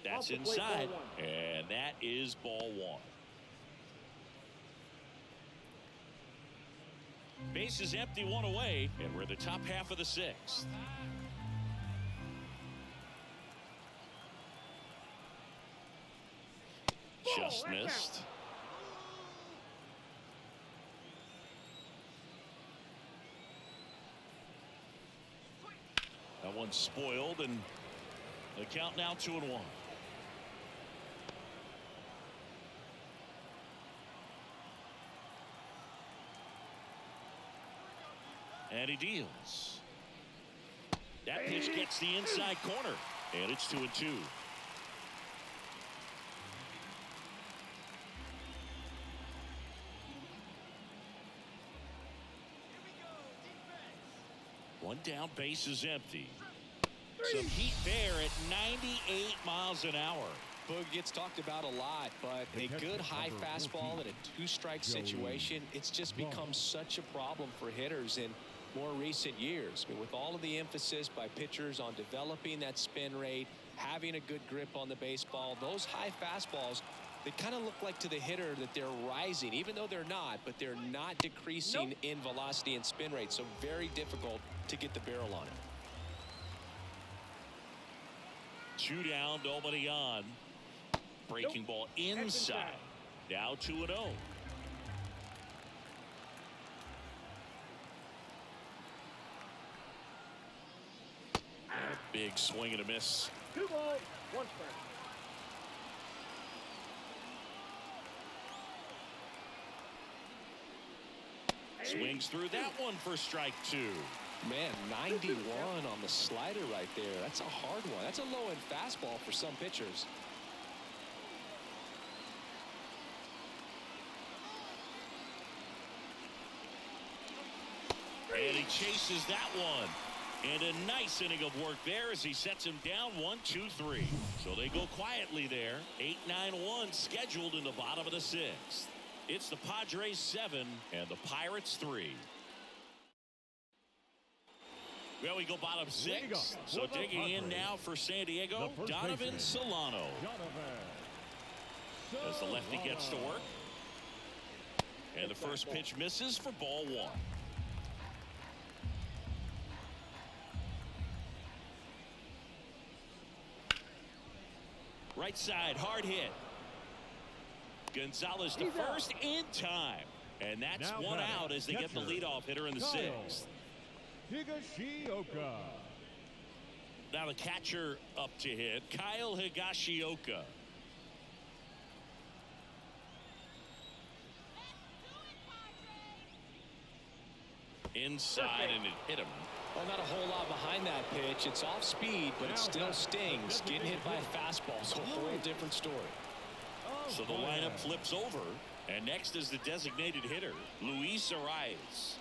That's inside, and that is ball 1. Base is empty, 1 away, and we're in the top half of the 6th. Just missed. That one's spoiled, and the count now 2-1. And he deals. That pitch gets the inside corner, and it's 2-2. One down, base is empty. Some heat there at 98 miles an hour. Boog gets talked about a lot, but a good high fastball in a 2-strike situation, it's just become such a problem for hitters in more recent years. I mean, with all of the emphasis by pitchers on developing that spin rate, having a good grip on the baseball, those high fastballs, they kind of look like to the hitter that they're rising, even though they're not, but they're not decreasing in velocity and spin rate. So very difficult to get the barrel on it. 2 down, nobody on. Breaking ball inside. Now 2-0. Big swing and a miss. 2 balls, 1 strike. Swings through that one for strike 2. Man, 91 on the slider right there. That's a hard one. That's a low-end fastball for some pitchers. And he chases that one. And a nice inning of work there as he sets him down 1-2-3. So they go quietly there. 8-9-1 scheduled in the bottom of the 6th. It's the Padres 7 and the Pirates 3. Well, we go bottom 6. So digging in now for San Diego, Donovan Solano. As the lefty gets to work. And the first pitch misses for ball 1. Right side, hard hit. Gonzalez to first in time. And that's Now 1 out as they get the leadoff hitter in the 6th. Higashioka. Now the catcher up to hit, Kyle Higashioka. Inside, and it hit him. Well, not a whole lot behind that pitch. It's off speed, but it still stings. Getting hit by a fastball is a whole different story. So the lineup flips over, and next is the designated hitter, Luis Arias.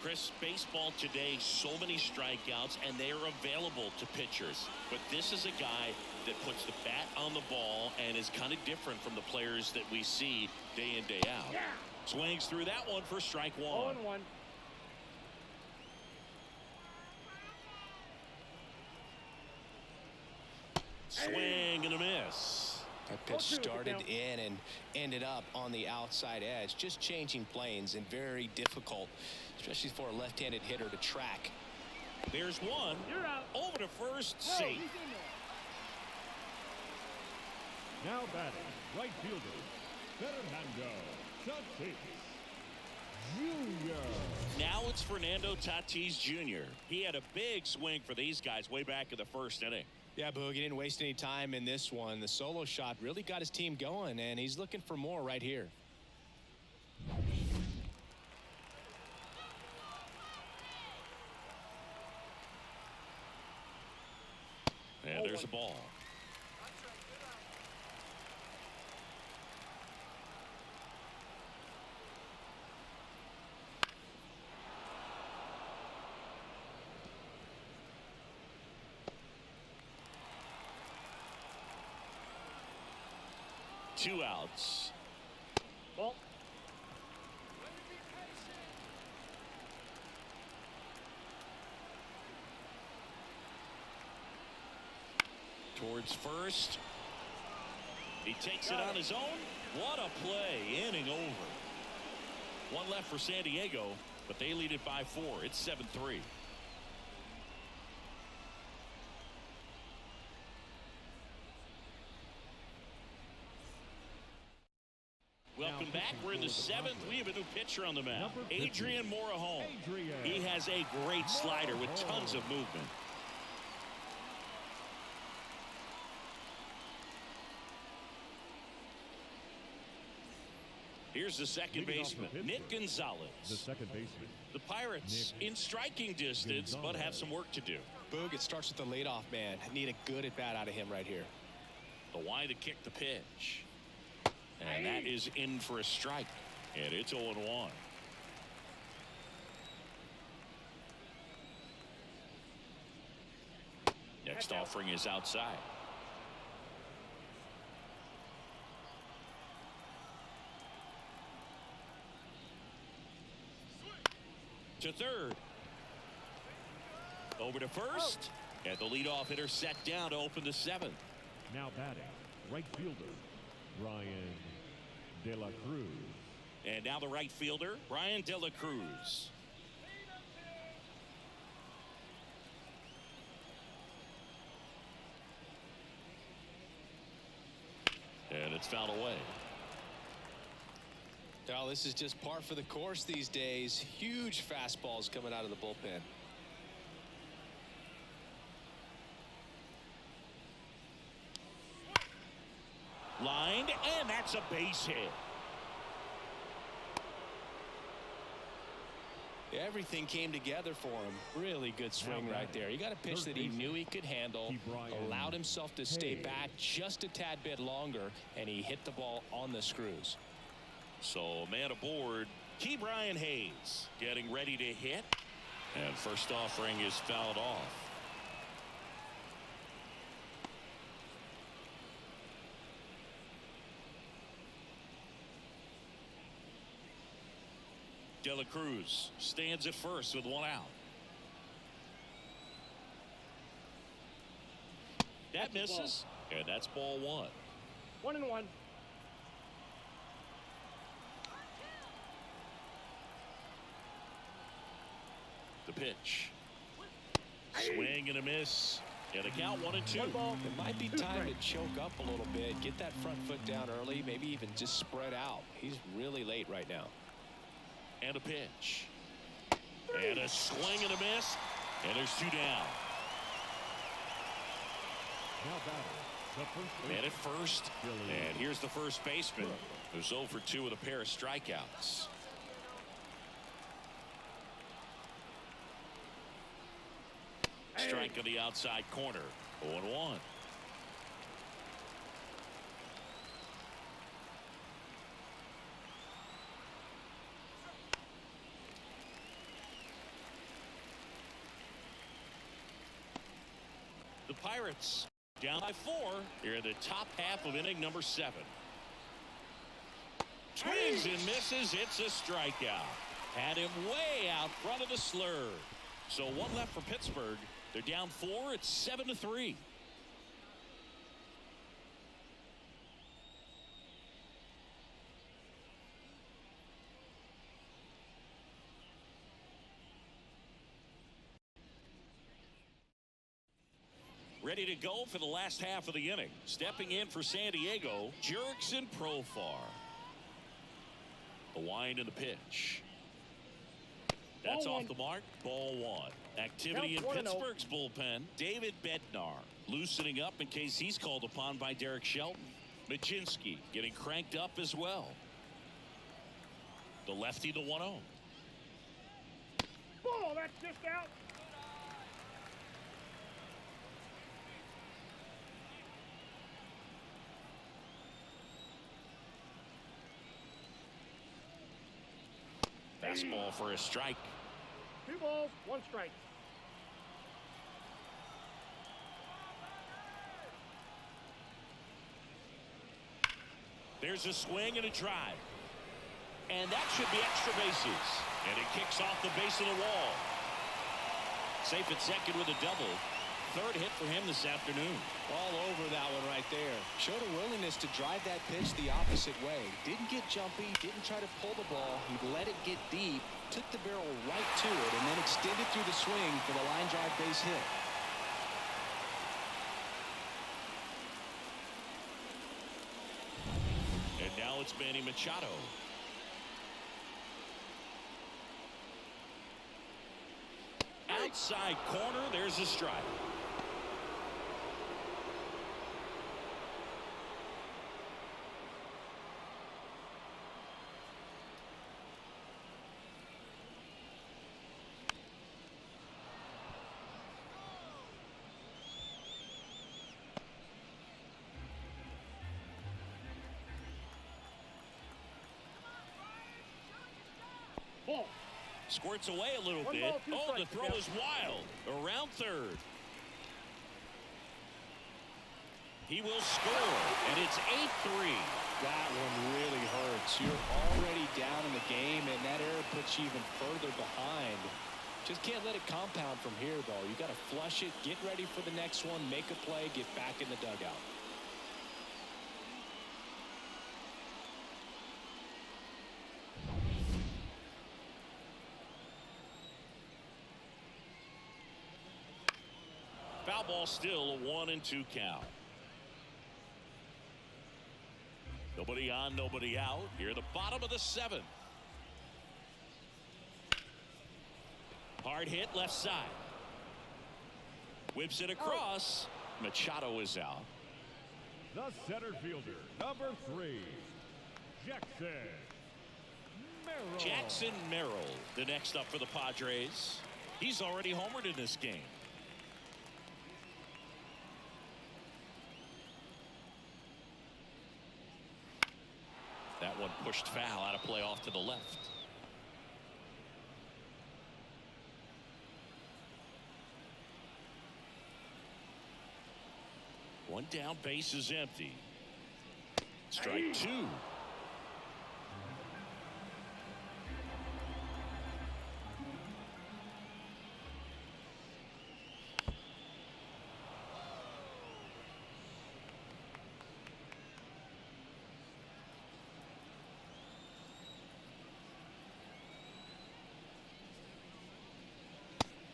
Chris, baseball today, so many strikeouts, and they are available to pitchers. But this is a guy that puts the bat on the ball and is kind of different from the players that we see day in, day out. Swings through that one for strike 1. 0-1. Swing and a miss. That pitch started in and ended up on the outside edge, just changing planes, and very difficult, especially for a left-handed hitter to track. There's one. You're out. Over to first, safe. Now batting, right fielder, Fernando Tatis Jr. Now it's Fernando Tatis Jr. He had a big swing for these guys way back in the first inning. Yeah, Boog, he didn't waste any time in this one. The solo shot really got his team going, and he's looking for more right here. And there's a ball. 2 outs. Ball. Towards first. He takes it on his own. What a play. Inning over. 1 left for San Diego, but they lead it by 4. It's 7-3. Welcome back. We're in the 7th. We have a new pitcher on the mound, Adrian Morejon. He has a great slider with tons of movement. Here's the second baseman, Nick Gonzalez. The second baseman. The Pirates in striking distance, but have some work to do. Boog, it starts with the leadoff man. Need a good at bat out of him right here. The wide to kick the pitch. And that is in for a strike. And it's 0-1. Next offering is outside. To third. Over to first. And the leadoff hitter set down to open the 7th. Now batting, right fielder, Ryan De La Cruz. And now the right fielder, Ryan De La Cruz. And it's fouled away. Now, this is just par for the course these days. Huge fastballs coming out of the bullpen. Lined, and that's a base hit. Everything came together for him. Really good swing right there. You got a pitch that he knew he could handle, allowed himself to stay back just a tad bit longer, and he hit the ball on the screws. So, man aboard, Key Brian Hayes getting ready to hit. And first offering is fouled off. De La Cruz stands at first with 1 out. That misses, and that's ball 1. 1-1. The pitch. Swing and a miss. And a count 1-2. It might be time to choke up a little bit, get that front foot down early, maybe even just spread out. He's really late right now. And a pitch. And a swing and a miss. And there's 2 down. Now batting, the first Man at baseman, first. And here's the first baseman, who's 0 for 2 with a pair of strikeouts. Strike on the outside corner. 0-1. The Pirates down by 4 here in the top half of inning number 7. Swings and misses. It's a strikeout. Had him way out front of the slur. So 1 left for Pittsburgh. They're down 4. It's 7-3. Ready to go for the last half of the inning. Stepping in for San Diego, Jurickson Profar. The wind and the pitch. That's Ball off the mark. Ball 1. Activity in Pittsburgh's bullpen. David Bednar loosening up in case he's called upon by Derek Shelton. Majinski getting cranked up as well. The lefty, the 1-0. Ball, that's just out. Fastball for a strike. 2 balls, 1 strike. There's a swing and a drive. And that should be extra bases. And it kicks off the base of the wall. Safe at second with a double. Third hit for him this afternoon. All over that one right there. Showed a willingness to drive that pitch the opposite way. Didn't get jumpy, didn't try to pull the ball. He let it get deep, took the barrel right to it, and then extended through the swing for the line drive base hit. And now it's Manny Machado. Outside corner, there's a strike. Ball. Squirts away a little One bit. ball, two Oh, the strikes, throw yeah. is wild. Around third. He will score, and it's 8-3. That one really hurts. You're already down in the game, and that error puts you even further behind. Just can't let it compound from here, though. You got to flush it, get ready for the next one, make a play, get back in the dugout. Foul ball, still a 1-2 count. Nobody on, nobody out. Here at the bottom of the seventh. Hard hit left side. Whips it across. Machado is out. The center fielder, number 3, Jackson Merrill, the next up for the Padres. He's already homered in this game. That one pushed foul out of play off to the left. One down, base is empty. Strike two.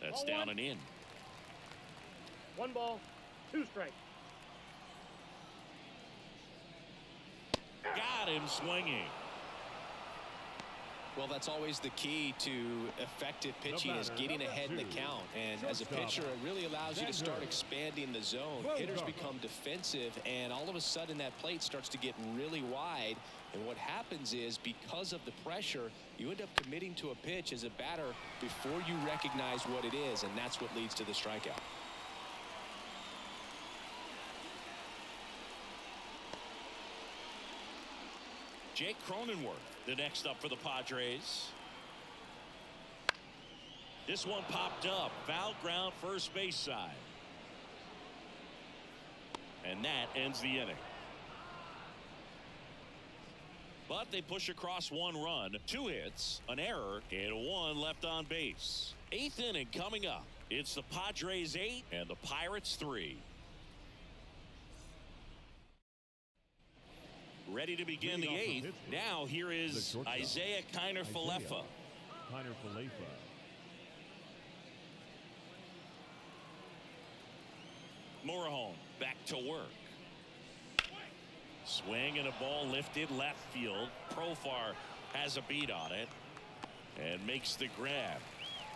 That's Ball down one. and in. One ball, two strikes. Got him swinging. Well, that's always the key to effective pitching, is getting ahead in the count. And as a pitcher, it really allows you to start expanding the zone. Hitters become defensive, and all of a sudden that plate starts to get really wide. And what happens is, because of the pressure, you end up committing to a pitch as a batter before you recognize what it is, and that's what leads to the strikeout. Jake Cronenworth, the next up for the Padres. This one popped up. Foul ground, first base side. And that ends the inning. But they push across one run, 2 hits, an error, and 1 left on base. 8th inning coming up. It's the Padres 8 and the Pirates 3. Ready to begin the 8th. Now here is Isaiah Kiner-Falefa. Morejon back to work. Swing and a ball lifted left field. Profar has a beat on it and makes the grab.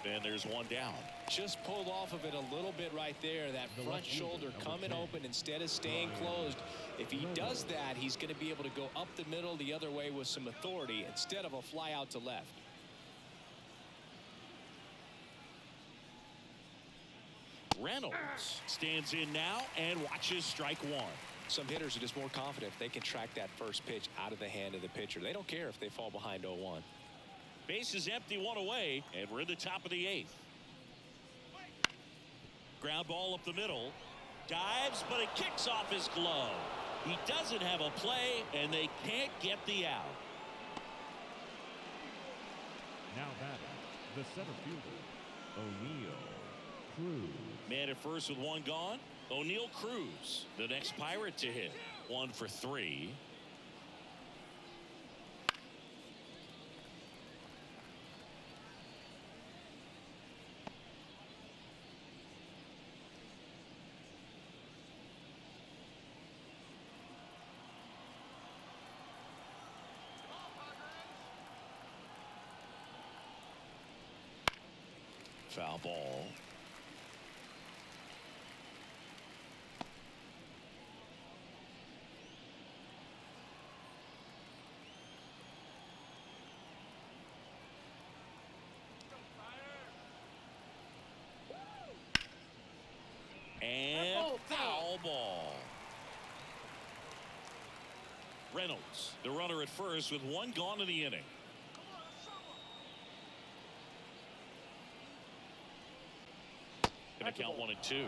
And there's one down. Just pulled off of it a little bit right there. That front shoulder coming open instead of staying closed. If he does that, he's going to be able to go up the middle the other way with some authority instead of a fly out to left. Reynolds stands in now and watches strike one. Some hitters are just more confident if they can track that first pitch out of the hand of the pitcher. They don't care if they fall behind 0-1. Base is empty, 1 away, and we're in the top of the 8th. Ground ball up the middle. Dives, but it kicks off his glove. He doesn't have a play, and they can't get the out. Now batting, the center fielder, O'Neill Cruz. Man at first with one gone. O'Neill Cruz, the next Pirate to hit. 1 for 3. Foul ball. And foul ball. Reynolds, the runner at first with one gone in the inning. Gonna count 1 and 2.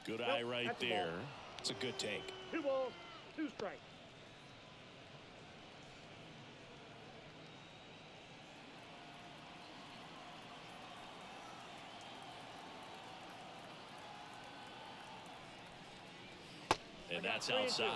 Good eye right there. It's a good take. 2 balls, 2 strikes. And that's outside.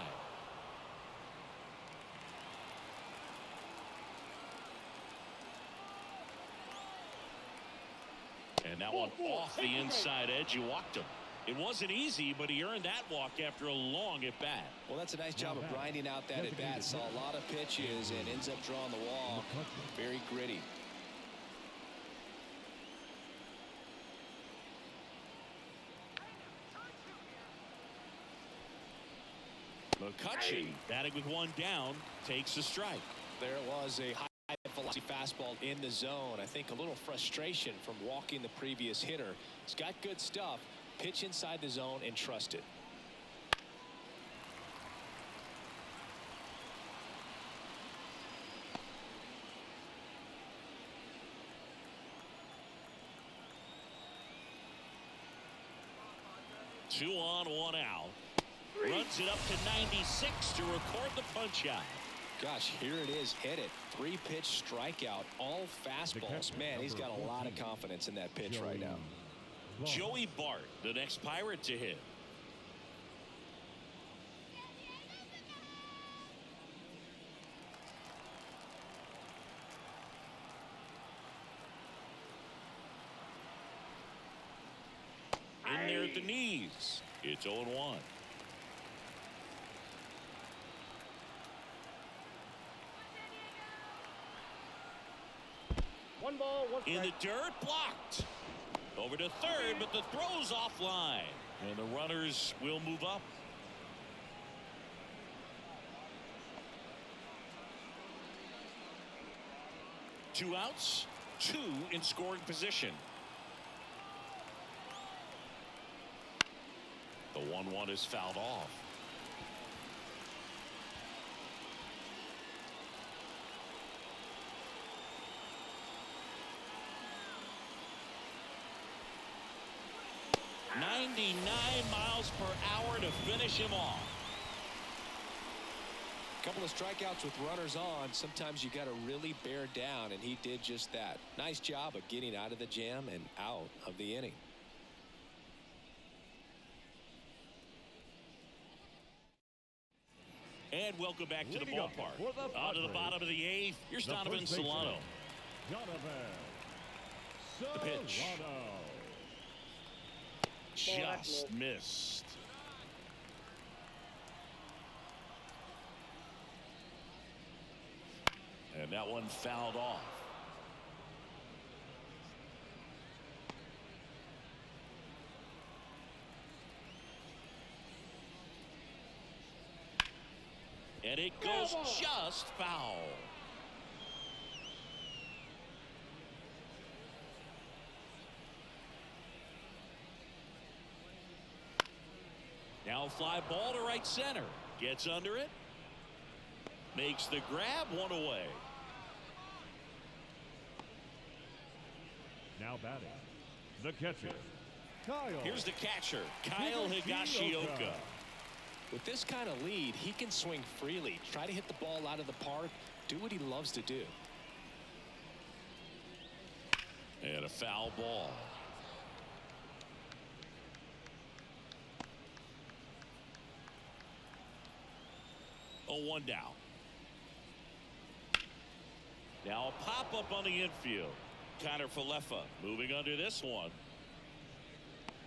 And that one off the inside edge. You walked him. It wasn't easy, but he earned that walk after a long at bat. Well, that's a nice job of grinding out that at bat. Saw a lot of pitches and ends up drawing the wall. Very gritty. McCutcheon, batting with one down, takes a strike. There it was, a high velocity fastball in the zone. I think a little frustration from walking the previous hitter. He's got good stuff. Pitch inside the zone and trust it. Two on, one out. Runs it up to 96 to record the punch out. Gosh, here it is, hit it. 3-pitch strikeout, all fastballs. Man, he's got a lot of confidence in that pitch right now. Joey Bart, the next Pirate to hit. In there at the knees. It's 0-1. One ball, 1 strike. In the dirt, blocked. Over to third, but the throw's offline. And the runners will move up. Two outs, 2 in scoring position. The 1-1 is fouled off. .99 miles per hour to finish him off. Couple of strikeouts with runners on. Sometimes you got to really bear down, and he did just that. Nice job of getting out of the jam and out of the inning. And welcome back to the ballpark. On to the bottom of the 8th. Here's Donovan Solano. The pitch. Just missed. And that one fouled off. And it goes just foul. Foul fly ball to right center. Gets under it. Makes the grab, one away. Now batting, the catcher, Kyle. Here's the catcher, Kyle Higashioka. With this kind of lead, he can swing freely, try to hit the ball out of the park, do what he loves to do. And a foul ball. Oh, 1 down. Now a pop-up on the infield. Connor Falefa moving under this one.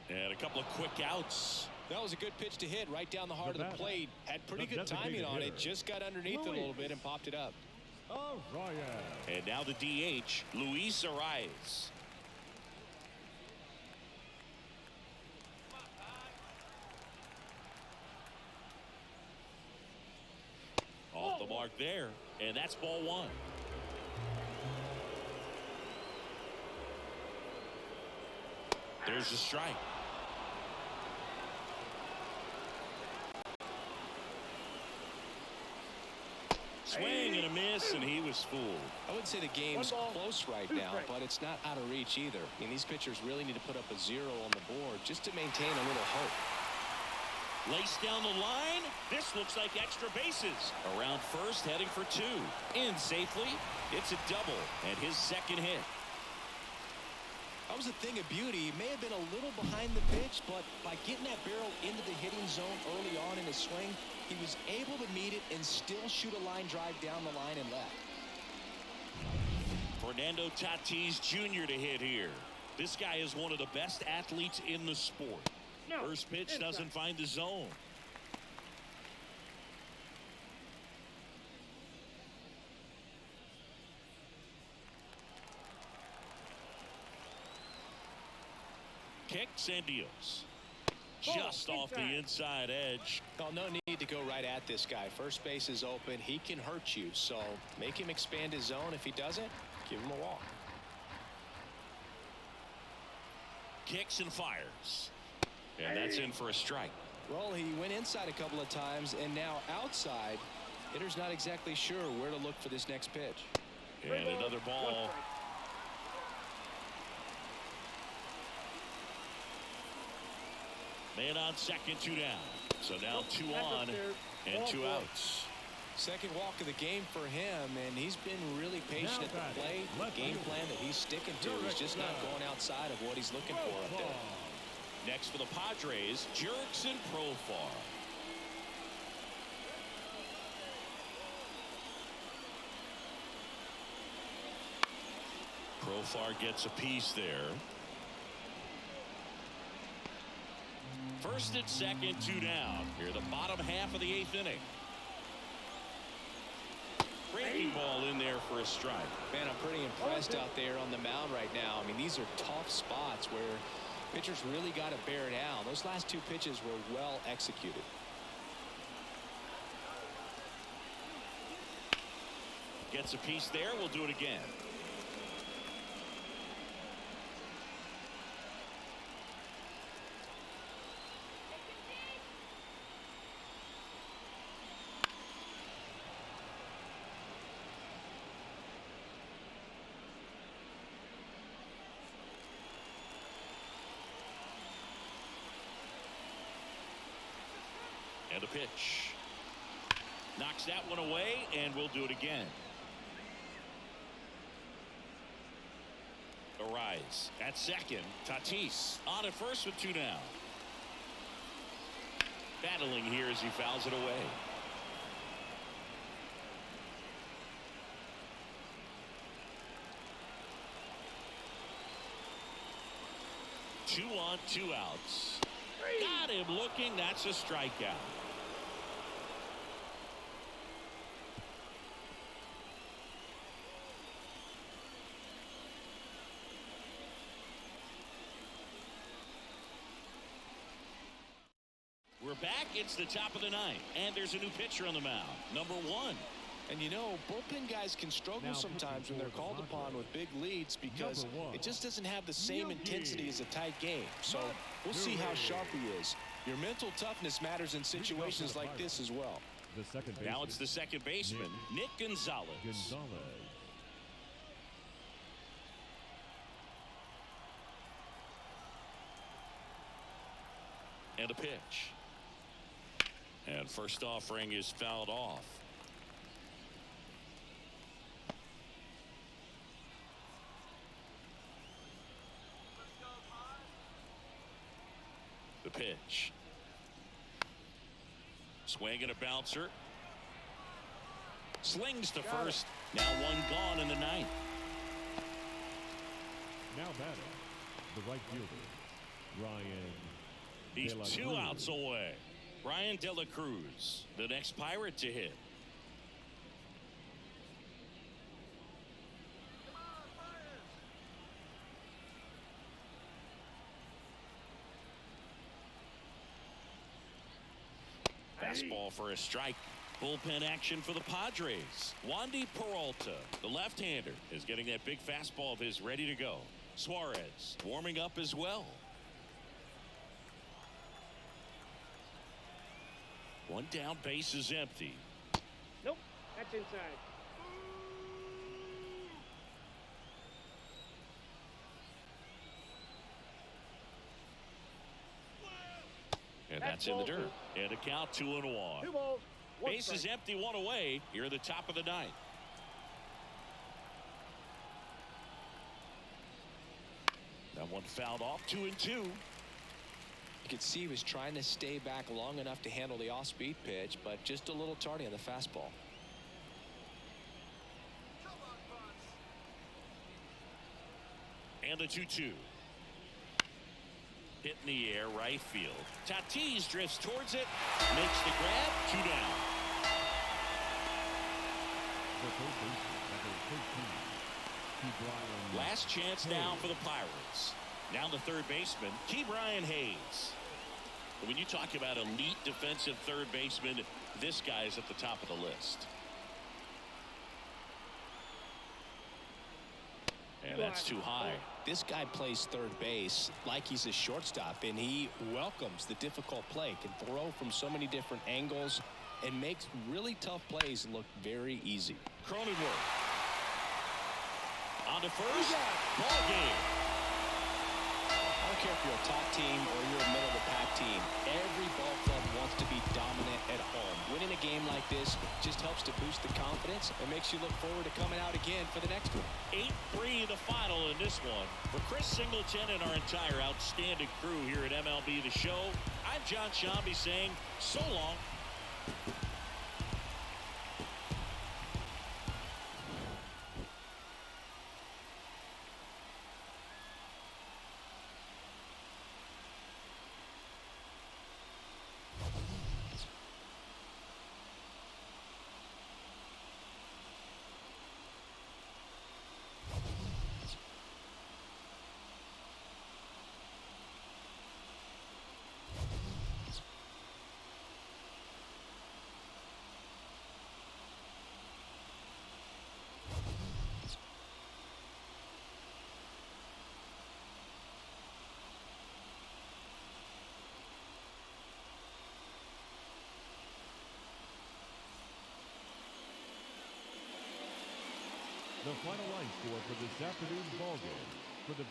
And a couple of quick outs. That was a good pitch to hit right down the heart of the plate. Had pretty good timing on it. Just got underneath it a little bit and popped it up. And now the DH, Luis Arias. Off the mark there, and that's ball 1. There's a strike. Swing and a miss, and he was fooled. I wouldn't say the game's close right now, but it's not out of reach either. I mean, these pitchers really need to put up a 0 on the board just to maintain a little hope. Laced down the line. This looks like extra bases. Around first, heading for 2. In safely. It's a double, and his second hit. That was a thing of beauty. He may have been a little behind the pitch, but by getting that barrel into the hitting zone early on in his swing, he was able to meet it and still shoot a line drive down the line and left. Fernando Tatis Jr. to hit here. This guy is one of the best athletes in the sport. First pitch doesn't find the zone. Kicks and deals. Just off the inside edge. Well, no need to go right at this guy. First base is open. He can hurt you. So make him expand his zone. If he doesn't, give him a walk. Kicks and fires. And that's in for a strike. Well, he went inside a couple of times, and now outside. Hitter's not exactly sure where to look for this next pitch. And another ball. Man on second, 2 down. So now 2 on and 2 outs. Second walk of the game for him, and he's been really patient at the plate. The game plan that he's sticking to is just not going outside of what he's looking for up there. Next for the Padres, Jurickson Profar. Profar gets a piece there. First and second, 2 down. Here, the bottom half of the 8th inning. Breaking ball in there for a strike. Man, I'm pretty impressed out there on the mound right now. I mean, these are tough spots where pitchers really got to bear down. Those last 2 pitches were well executed. Gets a piece there. We'll do it again. And a pitch. Knocks that one away, and we'll do it again. Arise at second. Tatis on at first with 2 down. Battling here as he fouls it away. Two on, 2 outs. Got him looking. That's a strikeout. We're back. It's the top of the 9th, and there's a new pitcher on the mound, number 1. And you know, bullpen guys can struggle sometimes when they're called upon with big leads because it just doesn't have the same intensity as a tight game. So we'll see how sharp he is. Your mental toughness matters in situations like this as well. The second baseman. Now it's the second baseman, Nick Gonzalez. And a pitch. And first offering is fouled off. The pitch. Swing and a bouncer. Slings to first. Now one gone in the ninth. Now batting, the right fielder, Ryan. He's 2 outs away. Ryan De La Cruz, the next Pirate to hit. Fastball for a strike. Bullpen action for the Padres. Wandy Peralta, the left-hander, is getting that big fastball of his ready to go. Suarez warming up as well. One down, base is empty. Nope, that's inside. And that's in the dirt. And a count 2-1. 2 balls, 1 Base is strike. empty, one away. Here at the top of the ninth. That one fouled off. 2-2. You could see he was trying to stay back long enough to handle the off-speed pitch, but just a little tardy on the fastball. And the 2-2. Hit in the air, right field. Tatis drifts towards it, makes the grab, 2 down. The third baseman, number 13, Last chance now for the Pirates. Now the third baseman, Ke'Bryan Hayes. When you talk about elite defensive third baseman, this guy is at the top of the list. And that's too high. This guy plays third base like he's a shortstop, and he welcomes the difficult play, can throw from so many different angles, and makes really tough plays look very easy. Cronenworth. On to first. Ball game. I don't care if you're a top team or you're a middle-of-the-pack team. Every ball club wants to be dominant at home. Winning a game like this just helps to boost the confidence and makes you look forward to coming out again for the next one. 8-3 the final in this one. For Chris Singleton and our entire outstanding crew here at MLB The Show, I'm John Shambi saying so long. The final line score for this afternoon's ball game. For the